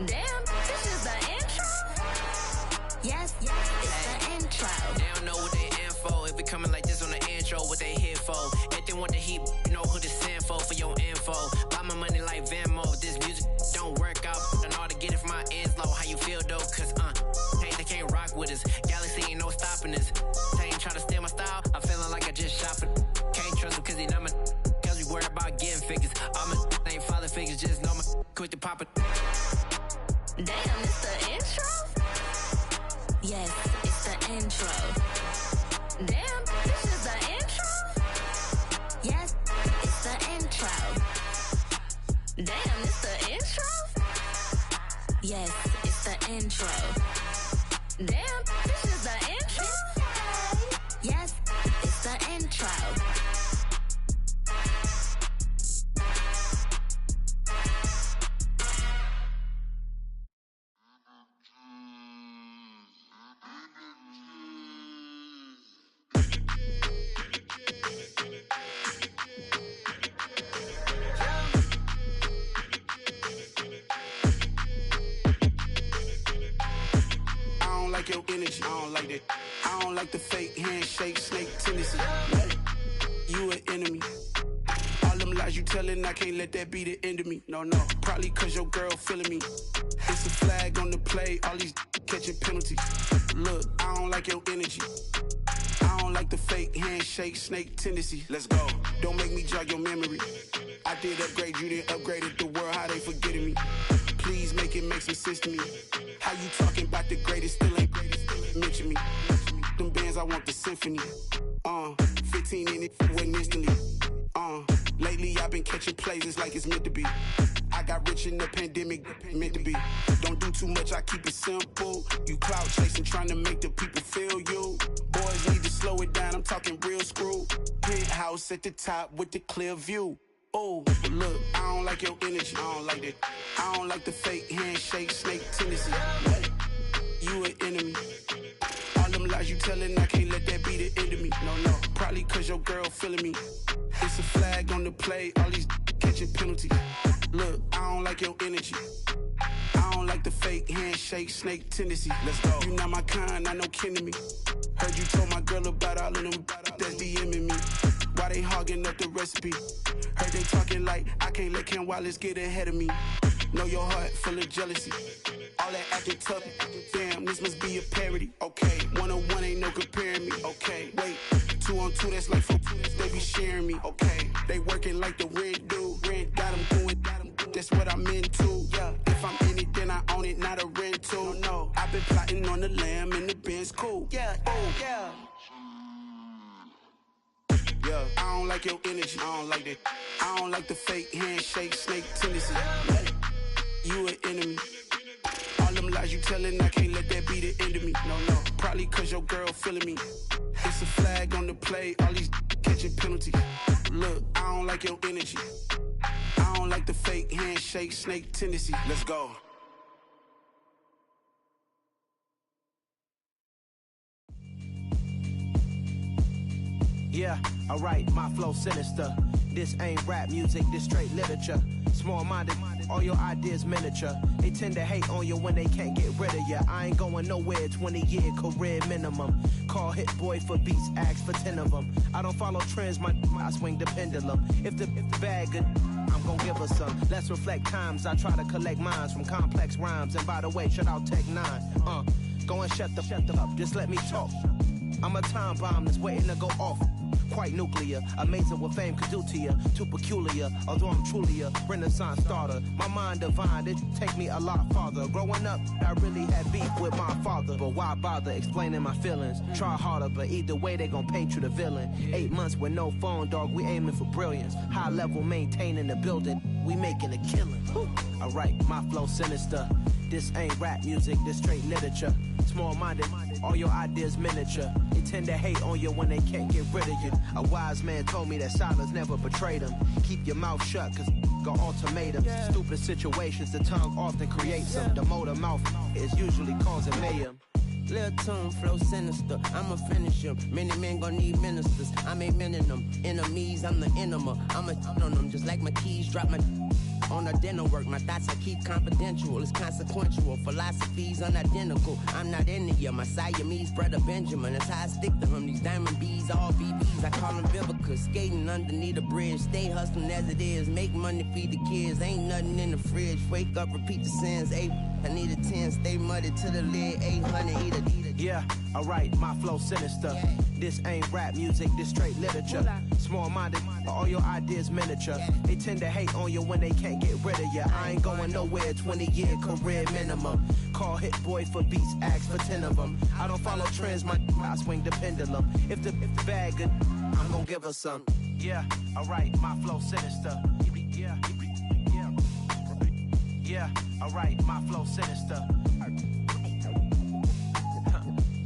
Damn, this is the intro? Yes, it's the intro. They don't know what they in for. If it coming like this on the intro, what they here for? If they want the heat, you know who to send for your info. Buy my money like Venmo. This music don't work out. And all to get it from my ends low. How you feel though? Cause hey, they can't rock with us. Galaxy ain't no stopping us. They ain't trying to steal my style. I'm feeling like I just shop it. Can't trust them cause they not my. Cause we worried about getting figures. All my ain't father figures. Just know my quick to pop it. Damn, it's the intro? Yes, it's the intro. Damn, this is the intro? Yes, it's the intro. Damn, it's the intro? Yes, it's the intro. Damn, this is the intro? Yes, it's the intro. Your energy, I don't like that. I don't like the fake handshake, snake tendency. You an enemy. All them lies you telling, I can't let that be the end of me. No, probably cause your girl feeling me. It's a flag on the play, all these catching penalties. Look, I don't like your energy. I don't like the fake handshake, snake tendency. Let's go. Don't make me jog your memory. I did upgrade, you didn't upgrade it. The world, how they forgetting me. Please make it make some sense to me. How you talking about the greatest, still ain't greatest, still ain't mention me. Them bands, I want the symphony. 15 in it, went instantly. Lately I've been catching plays, it's like it's meant to be. I got rich in the pandemic, meant to be. Don't do too much, I keep it simple. You clout chasing, trying to make the people feel you. Boys need to slow it down, I'm talking real screw. Penthouse at the top with the clear view. Oh, look, I don't like your energy, I don't like that. I don't like the fake handshake, snake tendency. What? You an enemy. All them lies you telling, I can't let that be the end of me. No, probably cause your girl feeling me. It's a flag on the play, all these catching penalties. Look, I don't like your energy. I don't like the fake handshake, snake tendency. Let's go. You not my kind, I know kin to me. Heard you told my girl about all of them that's DMing me. Why they hogging up the recipe? Heard they talking like I can't let Ken Wallace get ahead of me. Know your heart full of jealousy. All that acting tough. Damn, this must be a parody. Okay, 1-on-1 ain't no comparing me. Okay, wait, 2-on-2 that's like 4. They be sharing me. Okay, they working like the rent dude. Rent got them doing. That's what I'm into. Yeah, if I'm in it, then I own it, not a rental. No, I've been plotting on the lamb and the Benz cool. Yeah, yeah. Yeah, I don't like your energy. I don't like that. I don't like the fake handshake, snake tendency. You an enemy. All them lies you telling, I can't let that be the end of me. No, probably cause your girl feeling me. It's a flag on the play, all these catching penalties. Look, I don't like your energy. I don't like the fake handshake, snake tendency. Let's go. Yeah, alright, my flow sinister. This ain't rap music, this straight literature. Small-minded, all your ideas miniature. They tend to hate on you when they can't get rid of you. I ain't going nowhere, 20-year career minimum. Call Hit Boy for beats, ask for 10 of them. I don't follow trends, I swing the pendulum. If the bag good, I'm gon' give her some. Let's reflect times, I try to collect minds from complex rhymes. And by the way, shout out Tech 9. Go and shut the up, just let me talk. I'm a time bomb that's waiting to go off. Quite nuclear, amazing what fame could do to you. Too peculiar, although I'm truly a Renaissance starter. My mind divine, it take me a lot farther. Growing up, I really had beef with my father. But why bother explaining my feelings? Try harder, but either way they gon' paint you the villain. 8 months with no phone, dog, we aiming for brilliance. High level maintaining the building, we making a killing. Alright, my flow sinister. This ain't rap music, this straight literature. Small-minded, all your ideas miniature. They tend to hate on you when they can't get rid of you. A wise man told me that silence never betrayed him. Keep your mouth shut, cause got ultimatums. Stupid situations, the tongue often creates them. The motor mouth is usually causing mayhem. Lil' tune, flow sinister, I'ma finish him. Many men gon' need ministers, I'm a men in them. Enemies, I'm the enema, I'm on them. Just like my keys, drop my on a dinner work. My thoughts I keep confidential, it's consequential. Philosophies unidentical, I'm not into you. My Siamese brother Benjamin, that's how I stick to him. These diamond bees, all BBs, I call them Vivica. Skating underneath the bridge, stay hustling as it is. Make money, feed the kids, ain't nothing in the fridge. Wake up, repeat the sins, I need a 10, stay muddy to the lid, 800, eat a. Yeah, alright, my flow sinister. This ain't rap music, this straight literature. Small-minded, all your ideas miniature. They tend to hate on you when they can't get rid of you. I ain't going nowhere, 20-year career minimum. Call Hit Boy for beats, ask for 10 of them. I don't follow trends, I swing the pendulum. If the bag good, I'm gon' give her some. Yeah, alright, my flow sinister. Yeah, alright, my flow sinister.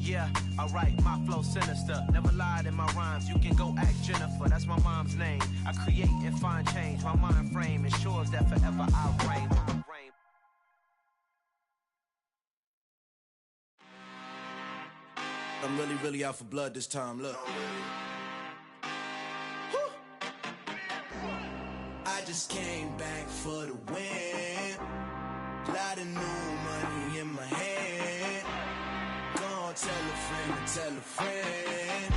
Yeah, alright, my flow sinister. Never lied in my rhymes, you can go ask Jennifer. That's my mom's name. I create and find change. My mind frame ensures that forever I reign. I'm really out for blood this time, look. I just came back for the win. Lot of new money in my hand. Gonna tell a friend to tell a friend.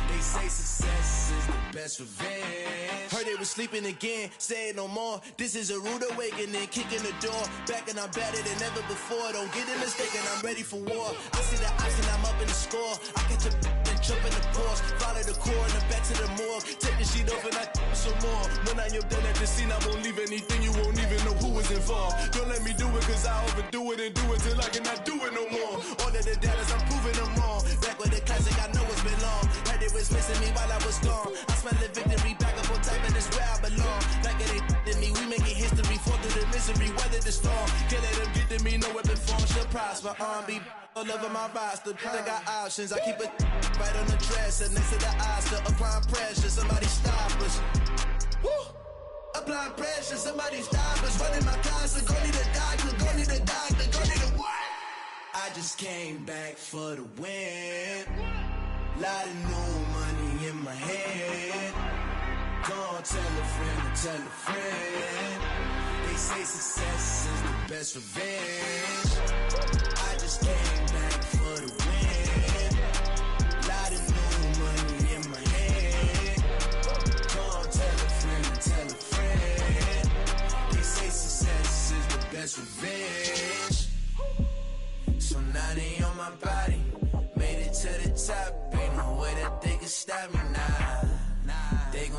They say success is the best revenge. Heard they was sleeping again, say it no more. This is a rude awakening, kicking the door. Back and I'm better than ever before. Don't get it mistaken, I'm ready for war. I see the option, I'm up in the score. I catch a and jump in the Porsche. Follow the core and back to the morgue. Take the sheet off and I some more. When I'm done at the scene, I won't leave anything. You won't even know who was involved. Don't let me do it, cause I overdo it and do it till I cannot do it no more. All of the doubters, I'm proving them wrong. Back with the classic, I know it's been long. Heard it was missing me while I was gone. I smell the victory, back up on time, and it's where I belong. Like it ain't to me, we making history. Fall through the misery, weather the storm. Can't let them get to me, no weapon form shall prosper. Be all over my roster, I got options. I keep it right on the dresser, next to the Oscar. Applying pressure, somebody stop us. Woo! Applying pressure, somebody stop us. Running my closet, go need a doctor, go need a doctor, go need a what? I just came back for the win. Lot of new money in my head. Gonna tell a friend to tell a friend. They say success is the best revenge. I just came back for the win.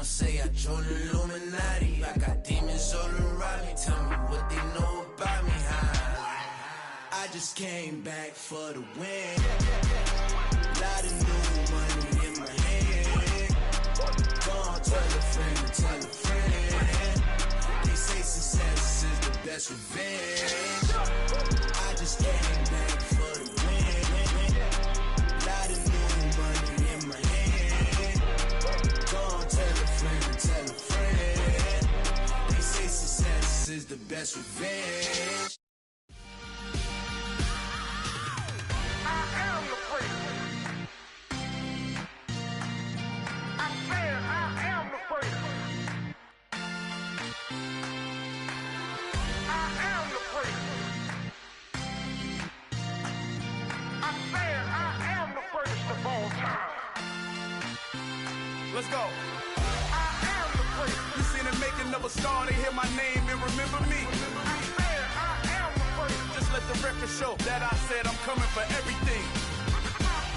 say I joined the Illuminati. I got demons all around me. Tell me what they know about me. I just came back for the win. Lot of new money in my hand. Gonna tell a friend, tell a friend. They say success is the best revenge. I just came back for the win. Lot of new money in my hand. Gonna tell a friend, tell a friend. They say success is the best revenge. Let's go. I am the first. You seen the making of a star, they hear my name and remember me. I am the first. Just let the record show that I said I'm coming for everything.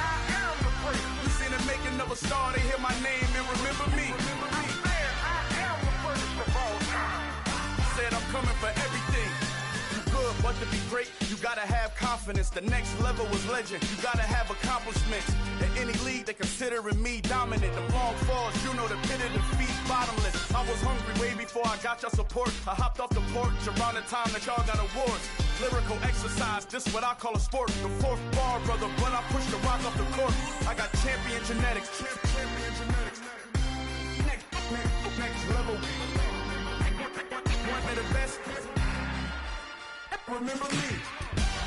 I am the first. You seen the making of a star, they hear my name and remember me. I am the first of all time. Said I'm coming for everything. Good, but to be great, you gotta have confidence. The next level was legend. You gotta have accomplishments. In any league, they considering me dominant. The long falls, you know the pit of defeat, bottomless. I was hungry way before I got your support. I hopped off the porch around the time that y'all got awards. Lyrical exercise, this what I call a sport. The fourth bar, brother, when I push the rock off the court. I got champion genetics. Champion genetics. Next level. One of the best. Remember me.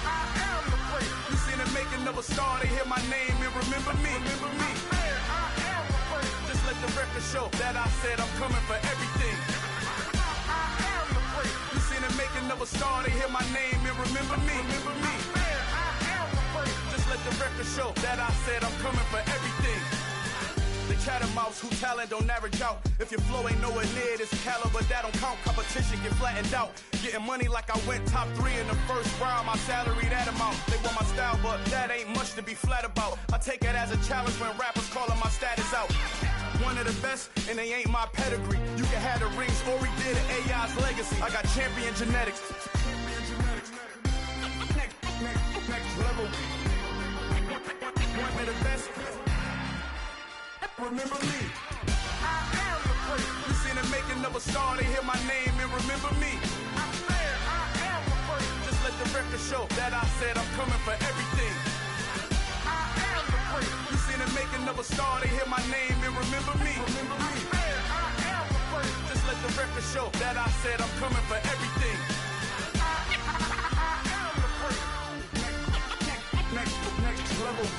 I am the first. You seen the making of a star, they hear my name and remember me. Remember me. I am the first. Just let the record show that I said I'm coming for everything. I am the first. You seen the making of a star, they hear my name and remember me. Remember me. I am the first. Just let the record show that I said I'm coming for everything. The catamounts who talent don't average out. If your flow ain't nowhere near this caliber, that don't count. Competition get flattened out. Getting money like I went top 3 in the first round. My salary that amount. They want my style, but that ain't much to be flat about. I take it as a challenge when rappers calling my status out. One of the best, and they ain't my pedigree. You can have the rings, or we did an AI's legacy. I got champion genetics. Next level. One of the best. Remember me. I am the first. You seen the making of a star, they hear my name and remember me. I am the first. Just let the record show that I said I'm coming for everything. I am the first. You seen the making of a star, they hear my name and remember me. Remember me. I am the first. Just let the record show that I said I'm coming for everything. I am the first. Next level.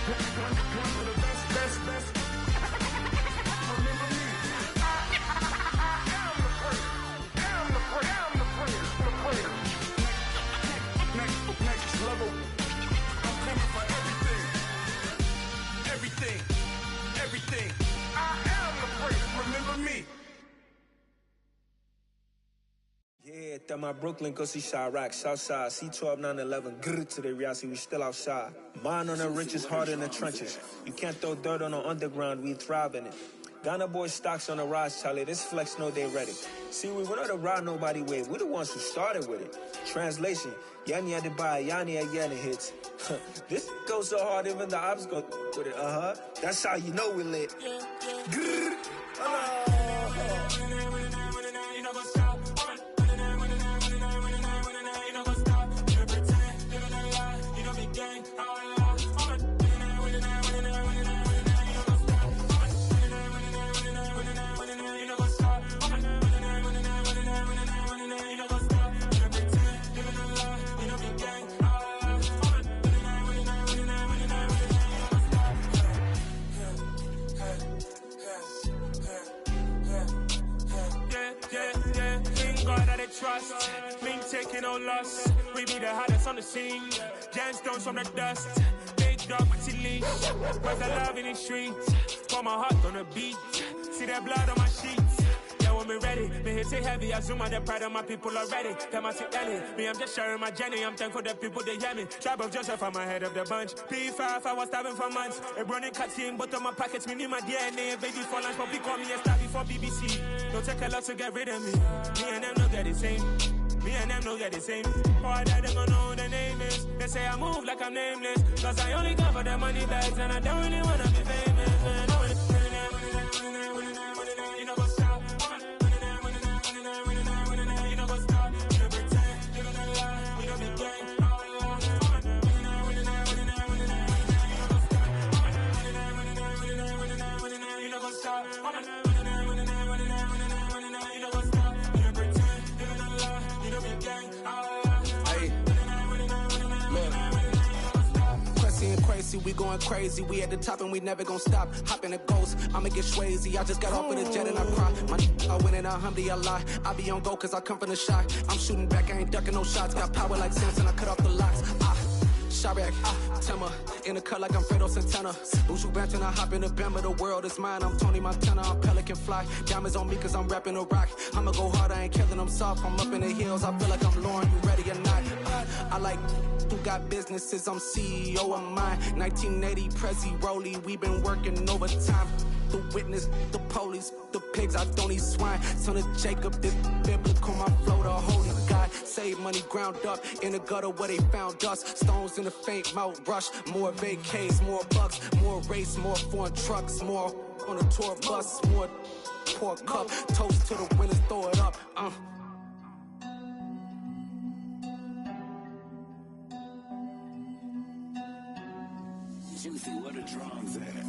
One of the best. Next level. I'm coming for everything. Everything. I am the first. Remember me. Yeah, that my Brooklyn, go see Chirac, Southside, C12, 911, grrr to the Riasi, we still outside. Mine on the riches, hard in the trenches. You can't throw dirt on the underground, we thrive in it. Ghana boys stocks on the rise, Charlie, this flex know they ready. See, we were not to ride nobody with, we're the ones who started with it. Translation, Yanni had to buy, Yanni again hits. This goes so hard, even the ops go with it, That's how you know we lit. Grrr, Trust, me taking no loss. We be the hottest on the scene. Gemstones from the dust. Big dog, pretty leash. Where's the love in the streets? Pour my heart on the beat. See that blood on my sheets. Yeah, we'll me ready. Me hit it heavy, I zoom on the pride of my people already. Them I see Ellie, me I'm just sharing my journey. I'm thankful that people they hear me. Tribe of Joseph, I'm ahead of the bunch. P5, I was starving for months. A running cutscene, but on my pockets, me need my DNA. Baby for lunch, but call me a star before BBC. Don't take a lot to get rid of me. Me and them don't get the same. Me and them don't get the same. Boy, that they gonna know the name is. They say I move like I'm nameless. Cause I only come for the money bags and I don't really wanna be famous, man. You know what's up? You know what's up? You don't pretend, you don't lie, we don't be gang. You know what's up? We going crazy, we at the top and we never gonna stop. Hop in a ghost, I'ma get swayzy. I just got off of the jet and I cry. I win in a Humvee, I lie. I be on go cause I come from the shot. I'm shooting back, I ain't ducking no shots. Got power like Samson, I cut off the locks. Sharek, Timmer, in the cut like I'm Fredo Santana. Bushu Benton, I hop in the Bama, the world is mine. I'm Tony Montana, I'm Pelican Fly. Diamonds on me cause I'm rapping a rock. I'ma go hard, I ain't killing them soft. I'm up in the hills, I feel like I'm Lauren, you ready or not? I like who got businesses, I'm CEO of mine. 1980, Prezi Rolly, we been working overtime. The witness, the police, the pigs, I don't eat swine. Son of Jacob, this biblical, my flow, the holy God. Save money ground up in the gutter where they found us. Stones in the faint mouth rush. More vacays, more bucks, more race, more foreign trucks, more on a tour bus, more pour cup. Toast to the winners, throw it up. Juicy, where the drums at?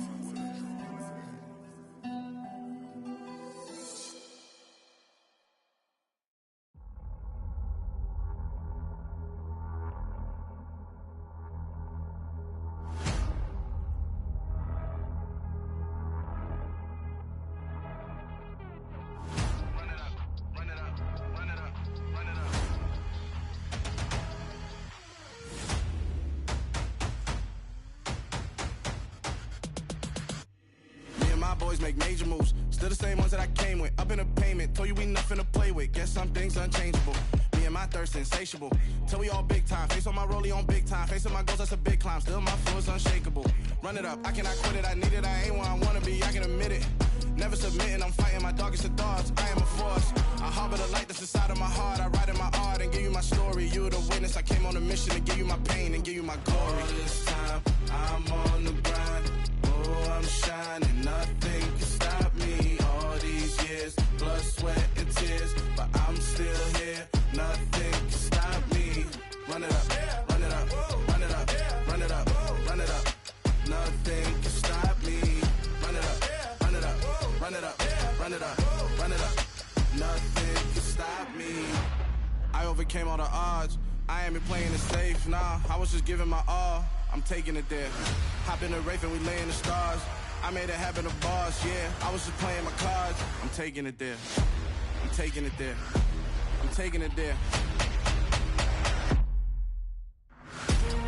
Make major moves, still the same ones that I came with. Up in a payment, told you we nothing to play with. Guess some things unchangeable. Me and my thirst insatiable. Till we all big time. Face on my rollie on big time. Face on my goals, that's a big climb. Still my flow is unshakable. Run it up, I cannot quit it. I need it, I ain't where I wanna be. I can admit it. Never submitting, I'm fighting my darkest of thoughts. I am a force. I harbor the light that's inside of my heart. I write in my art and give you my story. You the witness. I came on a mission to give you my pain and give you my glory. All this time, I'm on the grind. Oh, I'm shining. Nothing can stop me. All these years, blood, sweat, and tears, but I'm still here. Nothing can stop me. Run it up, run it up, run it up, run it up, run it up. Nothing can stop me. Run it up, run it up, run it up, run it up, run it up. Nothing can stop me. I overcame all the odds. I ain't been playing it safe, nah. I was just giving my all. I'm taking it there. Hop in the Wraith and we lay in the stars. I made it happen to boss, yeah. I was just playing my cards. I'm taking it there. I'm taking it there. I'm taking it there.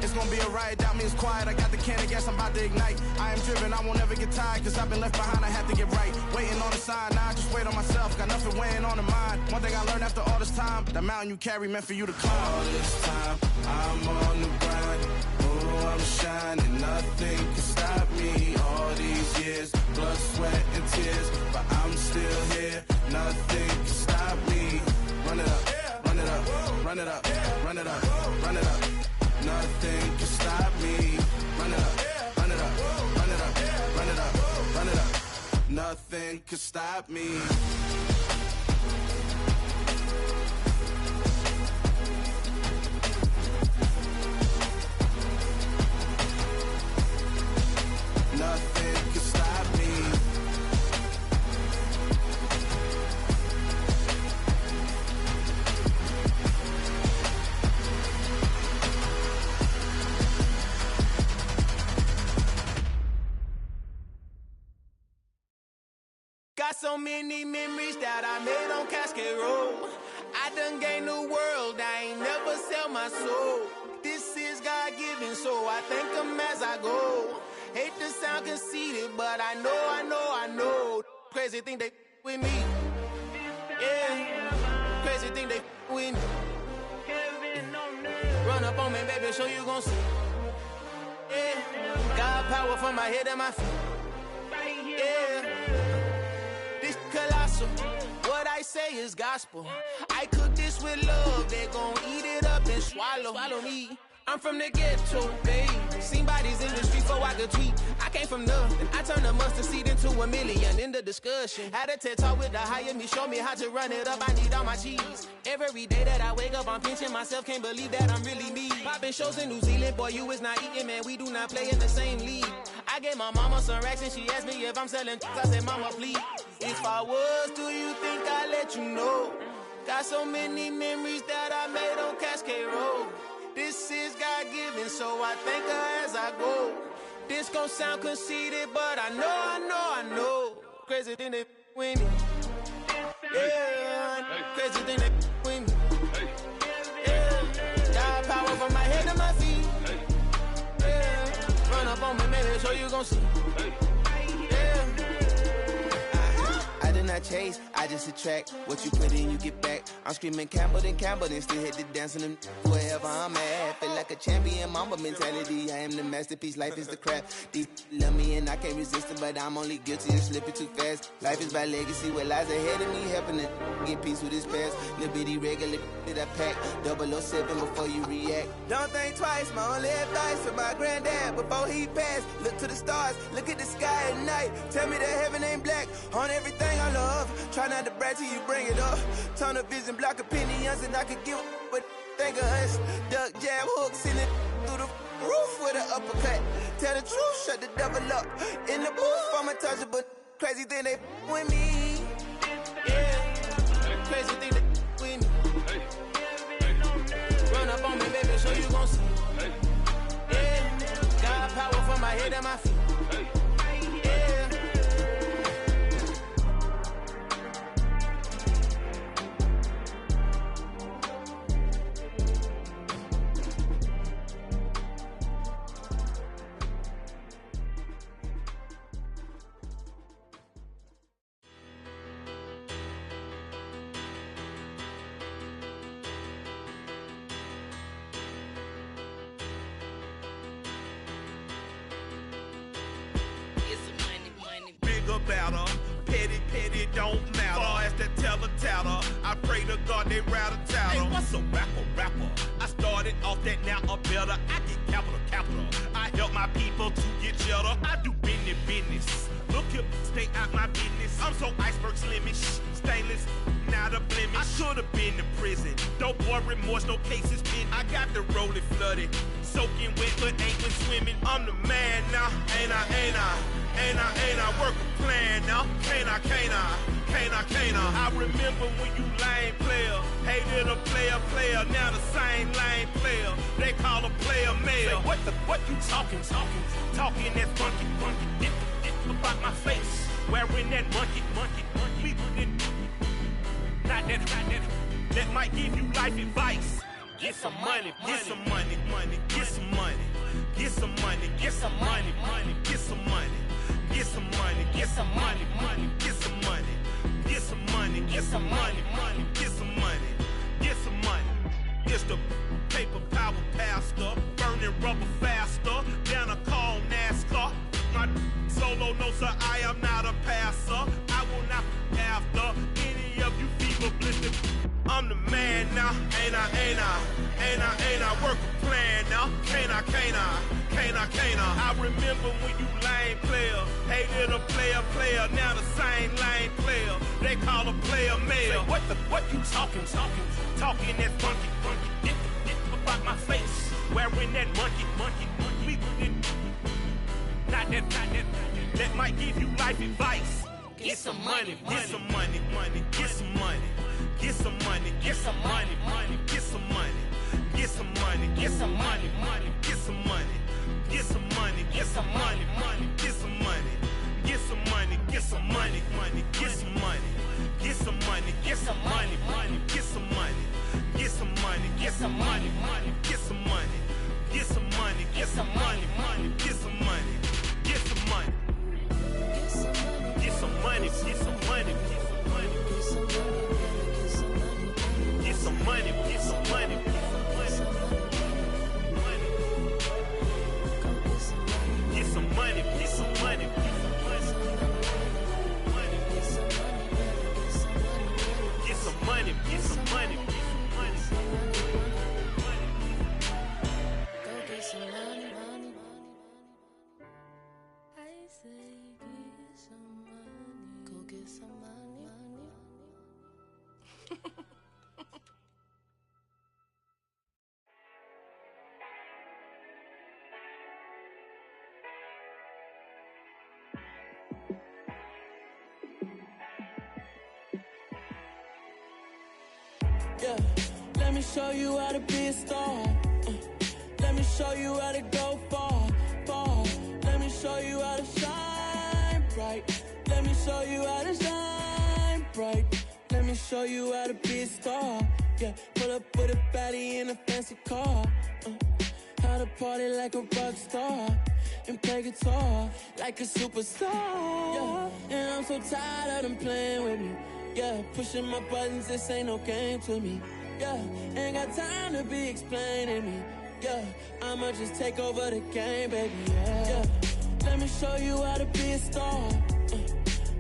It's gonna be a riot, doubt me it's quiet. I got the can of gas, I'm about to ignite. I am driven, I won't ever get tired, cause I've been left behind, I have to get right. Waiting on the sign, now I just wait on myself. Got nothing weighing on the mind. One thing I learned after all this time, the mountain you carry meant for you to climb. All this time, I'm on the grind. Oh, I'm shining, nothing can stop me. All these years, blood, sweat, and tears, but I'm still here. Nothing can stop me. Run it up, run it up, run it up, run it up, run it up. Nothing can stop me. Run it up, run it up, run it up, run it up, run it up. Nothing can stop me. Nothing can stop me. Got so many memories that I made on Cascade Road. I done gained the world, I ain't never sell my soul. This is God-given, so I thank him as I go. Hate to sound conceited, but I know. Crazy think they with me. Yeah, crazy thing they with me. Run up on me, baby, show you gon' see. Yeah, God power from my head and my feet. Yeah, this colossal. What I say is gospel. I cook this with love. They gon' eat it up and swallow me. I'm from the ghetto, babe. Seen bodies in the street before I could tweet. I came from nothing. I turned a mustard seed into $1 million in the discussion. Had a TED talk with the hire me, show me how to run it up. I need all my cheese. Every day that I wake up, I'm pinching myself. Can't believe that I'm really me. Popping shows in New Zealand, boy, you is not eating, man. We do not play in the same league. I gave my mama some racks and she asked me if I'm selling. I said, mama, please. If I was, do you think I'd let you know? Got so many memories that I made on Cascade Road. This is God-given, so I thank her as I go. This gon' sound conceited, but I know. Crazy thing they with me. Yeah, crazy thing they with me. Yeah, God power from my head to my feet. Yeah, run up on me, maybe so you gon' see. I did not chase, I just attract. What you put in, you get back. I'm screaming Campbell, then still hit the dance and wherever I'm at. Feel like a champion, mamba mentality. I am the masterpiece, life is the crap. Deep love me and I can't resist it, but I'm only guilty of slipping too fast. Life is by legacy, what lies ahead of me, helping to get peace with this past. Little bitty regular that I pack, 007 before you react. Don't think twice, my only advice for my granddad before he passed. Look to the stars, look at the sky at night. Tell me that heaven ain't black on everything I love. Try not to brag till you bring it up. Tunnel vision, block opinions, and I could give what think of us. Duck, jab, hook, send it through the roof with an uppercut. Tell the truth, shut the devil up. In the booth, I'm untouchable. Crazy thing they with me. Yeah, crazy thing they with me. Run up on me, baby, so you gon' see. Yeah, God power from my head and my feet. Better, petty don't matter. Far as the teller, I pray to God they rattle tattle. Hey, what's a rapper? I started off that, now I'm better. I get capital. I help my people to get cheddar. I do business. Look here, stay out my business. I'm so iceberg slimish, stainless, not a blemish. I could've been to prison. Don't boy remorse, no cases pinned. I got the rolling flooded, soaking wet, but ain't been swimming. I'm the man now, ain't I work a plan now. Can't I? I remember when you lame player, hated a player, now the same lame player. They call a player mayor. Say, what you talking that funky, dip about my face, wearing that monkey. Not that might give you life advice. Get some money. It's the paper power pastor, burning rubber faster, down a call NASCAR. My solo knows that I am not a passer. I will not after any of you fever blistered. I'm the man now, ain't I work a plan now. Can't I? I remember when you lame player, hated a player, now the same lame player. They call a player mayor. Say, what you talking that funky, dip about my face, wearing that monkey. Not that might give you life advice. Get some money. Go get some money. Yeah, let me show you how to be a star. Let me show you how to go far, far. Let me show you how to shine bright. Let me show you how to shine bright. Let me show you how to be a star. Yeah, pull up with a baddie in a fancy car. How to party like a rock star and play guitar like a superstar. Yeah, and I'm so tired of them playing with me. Yeah, pushing my buttons, this ain't no game to me. Yeah, ain't got time to be explaining me. Yeah, I'ma just take over the game, baby. Yeah, let me show you how to be a star.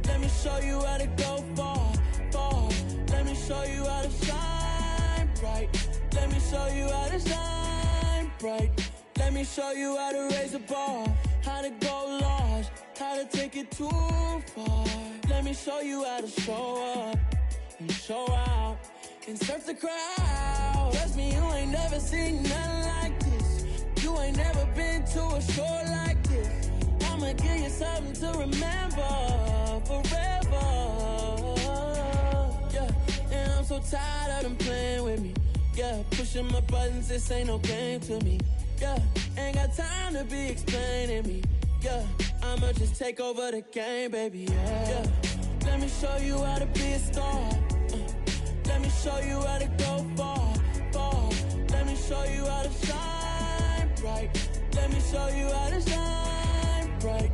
Let me show you how to go far, far. Let me show you how to shine bright. Let me show you how to shine bright. Let me show you how to raise a bar, how to go large, how to take it too far. Let me show you how to show up and show out and surf the crowd. Trust me, you ain't never seen nothing like this. You ain't never been to a show like this. I'ma give you something to remember forever. Yeah, and I'm so tired of them playing with me. Yeah, pushing my buttons, this ain't no game to me. Yeah, ain't got time to be explaining me. Yeah, I'ma just take over the game, baby. Yeah, let me show you how to be a star. Let me show you how to go far, far. Let me show you how to shine bright. Let me show you how to shine bright.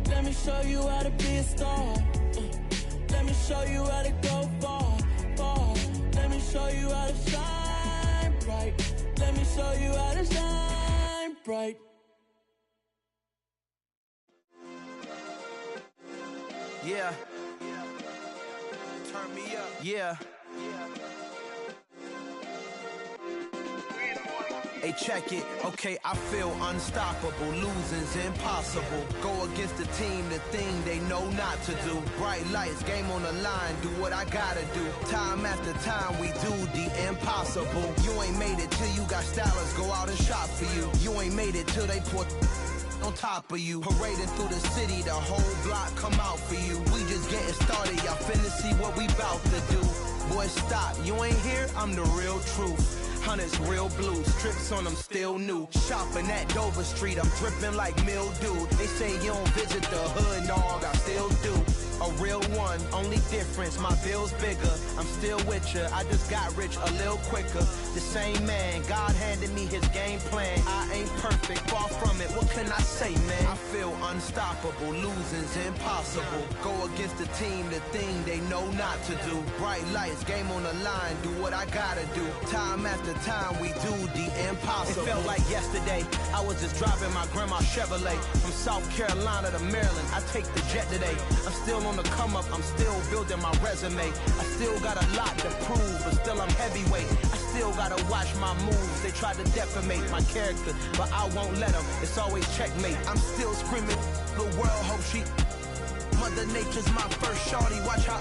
Let me show you how to be a star. Let me show you how to go far, far. Let me show you how to shine bright. Let me show you how to shine bright. Yeah. Turn me up. Yeah. Hey, check it. Okay, I feel unstoppable. Losing's impossible. Go against the team, the thing they know not to do. Bright lights, game on the line, do what I gotta do. Time after time, we do the impossible. You ain't made it till you got stylers go out and shop for you. You ain't made it till they put on top of you. Parading through the city, the whole block come out for you. We just getting started, y'all finna see what we bout to do. Boy, stop, you ain't here, I'm the real truth. Hunters, real blue, strips on them still new. Shopping at Dover Street, I'm dripping like mildew. They say you don't visit the hood, dog, I still do. A real one, only difference, my bill's bigger. I'm still with ya, I just got rich a little quicker. The same man, God handed me his game plan. I ain't perfect, far from it, what can I say, man? I feel unstoppable, losing's impossible. Go against the team, the thing they know not to do. Bright lights, game on the line, do what I gotta do. Time after time, we do the impossible. It felt like yesterday, I was just driving my grandma's Chevrolet. From South Carolina to Maryland, I take the jet today. I'm still on the come up, I'm still building my resume. I still got a lot to prove, but still I'm heavyweight. I still gotta watch my moves. They try to defamate my character, but I won't let them. It's always checkmate. I'm still screaming, the world hope she. Mother Nature's my first shorty, watch how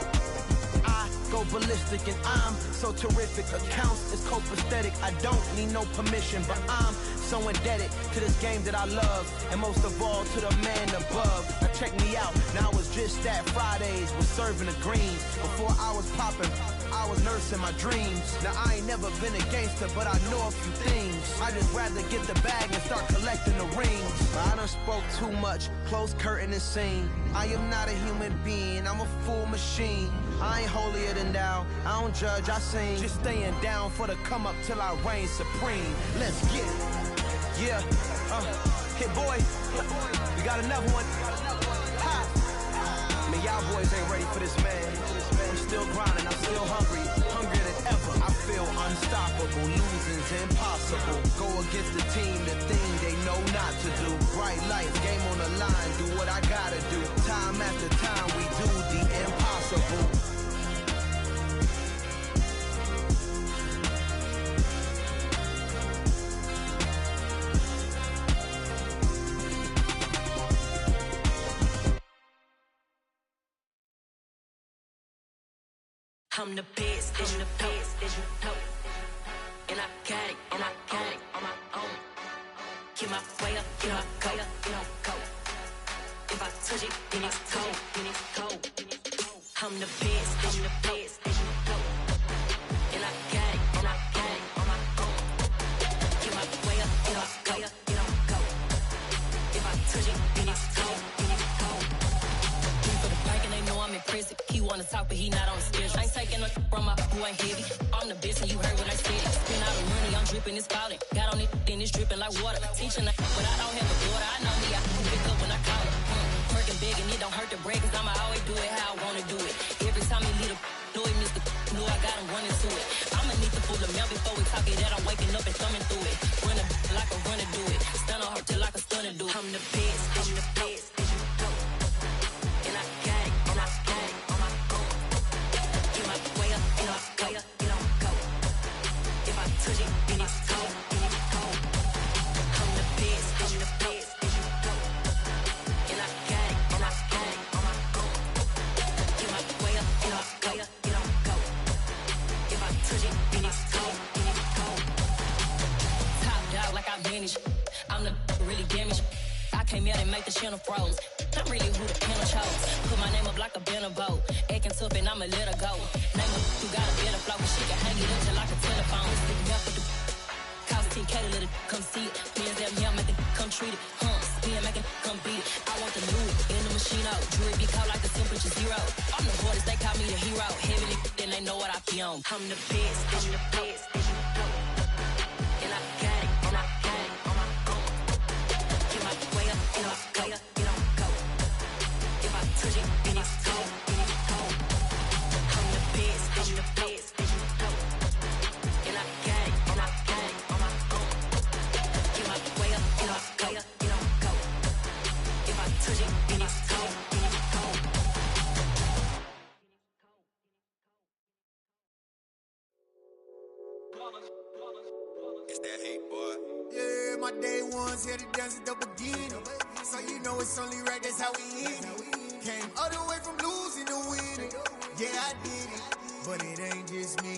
I go ballistic and I'm so terrific. Accounts is copacetic, I don't need no permission, but I'm so indebted to this game that I love, and most of all to the man above. Now check me out, now it's just that Fridays was serving the greens. Before I was popping, I was nursing my dreams. Now I ain't never been a gangster, but I know a few things. I just rather get the bag and start collecting the rings. I done spoke too much, close curtain and scene. I am not a human being, I'm a full machine. I ain't holier than thou, I don't judge, I sing. Just staying down for the come up till I reign supreme. Let's get it. Yeah, hit boy, we got another one. Ha! Man, y'all boys ain't ready for this, man. I'm still grinding, I'm still hungry, hungrier than ever. I feel unstoppable, losing's impossible. Go against the team, the thing they know not to do. Bright lights, game on the line, do what I gotta do. Time after time, we do the impossible. I'm the best, I'm the best, as you know. And I got it, on my own. Get my way up, get my go. If I touch it, then it's cold. I'm the best, as you know. And I got it, on my own. Get my way up, get my go. If I touch it, then it's cold. For the bank and they know I'm in prison. He wanna talk, but he not on the schedule. I ain't taking no from my who ain't heavy. I'm the best and you heard what I said. Spend all the money, I'm dripping, it's falling. Got on it, then it's dripping like water. Teaching her, but I don't have a daughter. I know me, I can pick up when I call her. Working big and it don't hurt the break, cause I'ma always do it how I wanna do it. Every time he lead a know he missed the know I got him running to it. I'ma need the full amount before we talk it that I'm waking up and thumbing through it. Run a like a runner do it. Stun on her till like a stunner do it. I'm the best, as you know. And I got it, on my own. Get my way up, get my go. If I touch it, then it's cold. I'm the best, as you know. And I got it, on my own. Get my way up, get my go. If I touch it, then it's cold. Top dog like I vanished. I'm the really damaged. I came out and make the channel froze. I'm really who the panel chose. Put my name up like a banner boat. Acting tough and I'ma let her go. Name her who got a better flow, but she can hang it up till like a telephone. Stick me up with the cost 10K to let it come see it. Bands that me, I make it come treat it. Spin, make it come beat it. I want the new in the machine out. Jewelry be cold like the temperature 0. I'm the hardest, they call me the hero. Heavy then they know what I be on. I'm the best, as you know. And I got it, on my own. Get my way up, get my go. If I touch it, then it's cold. I'm the best, as you know. And I got it, on my own. Get my way up, get my go. If I touch it, then it's cold. It's that hate, boy. Yeah, my day ones here to dance at the beginning. So you know it's only right, that's how we eat it. Came all the way from losing to winning. Yeah, I did it, but it ain't just me.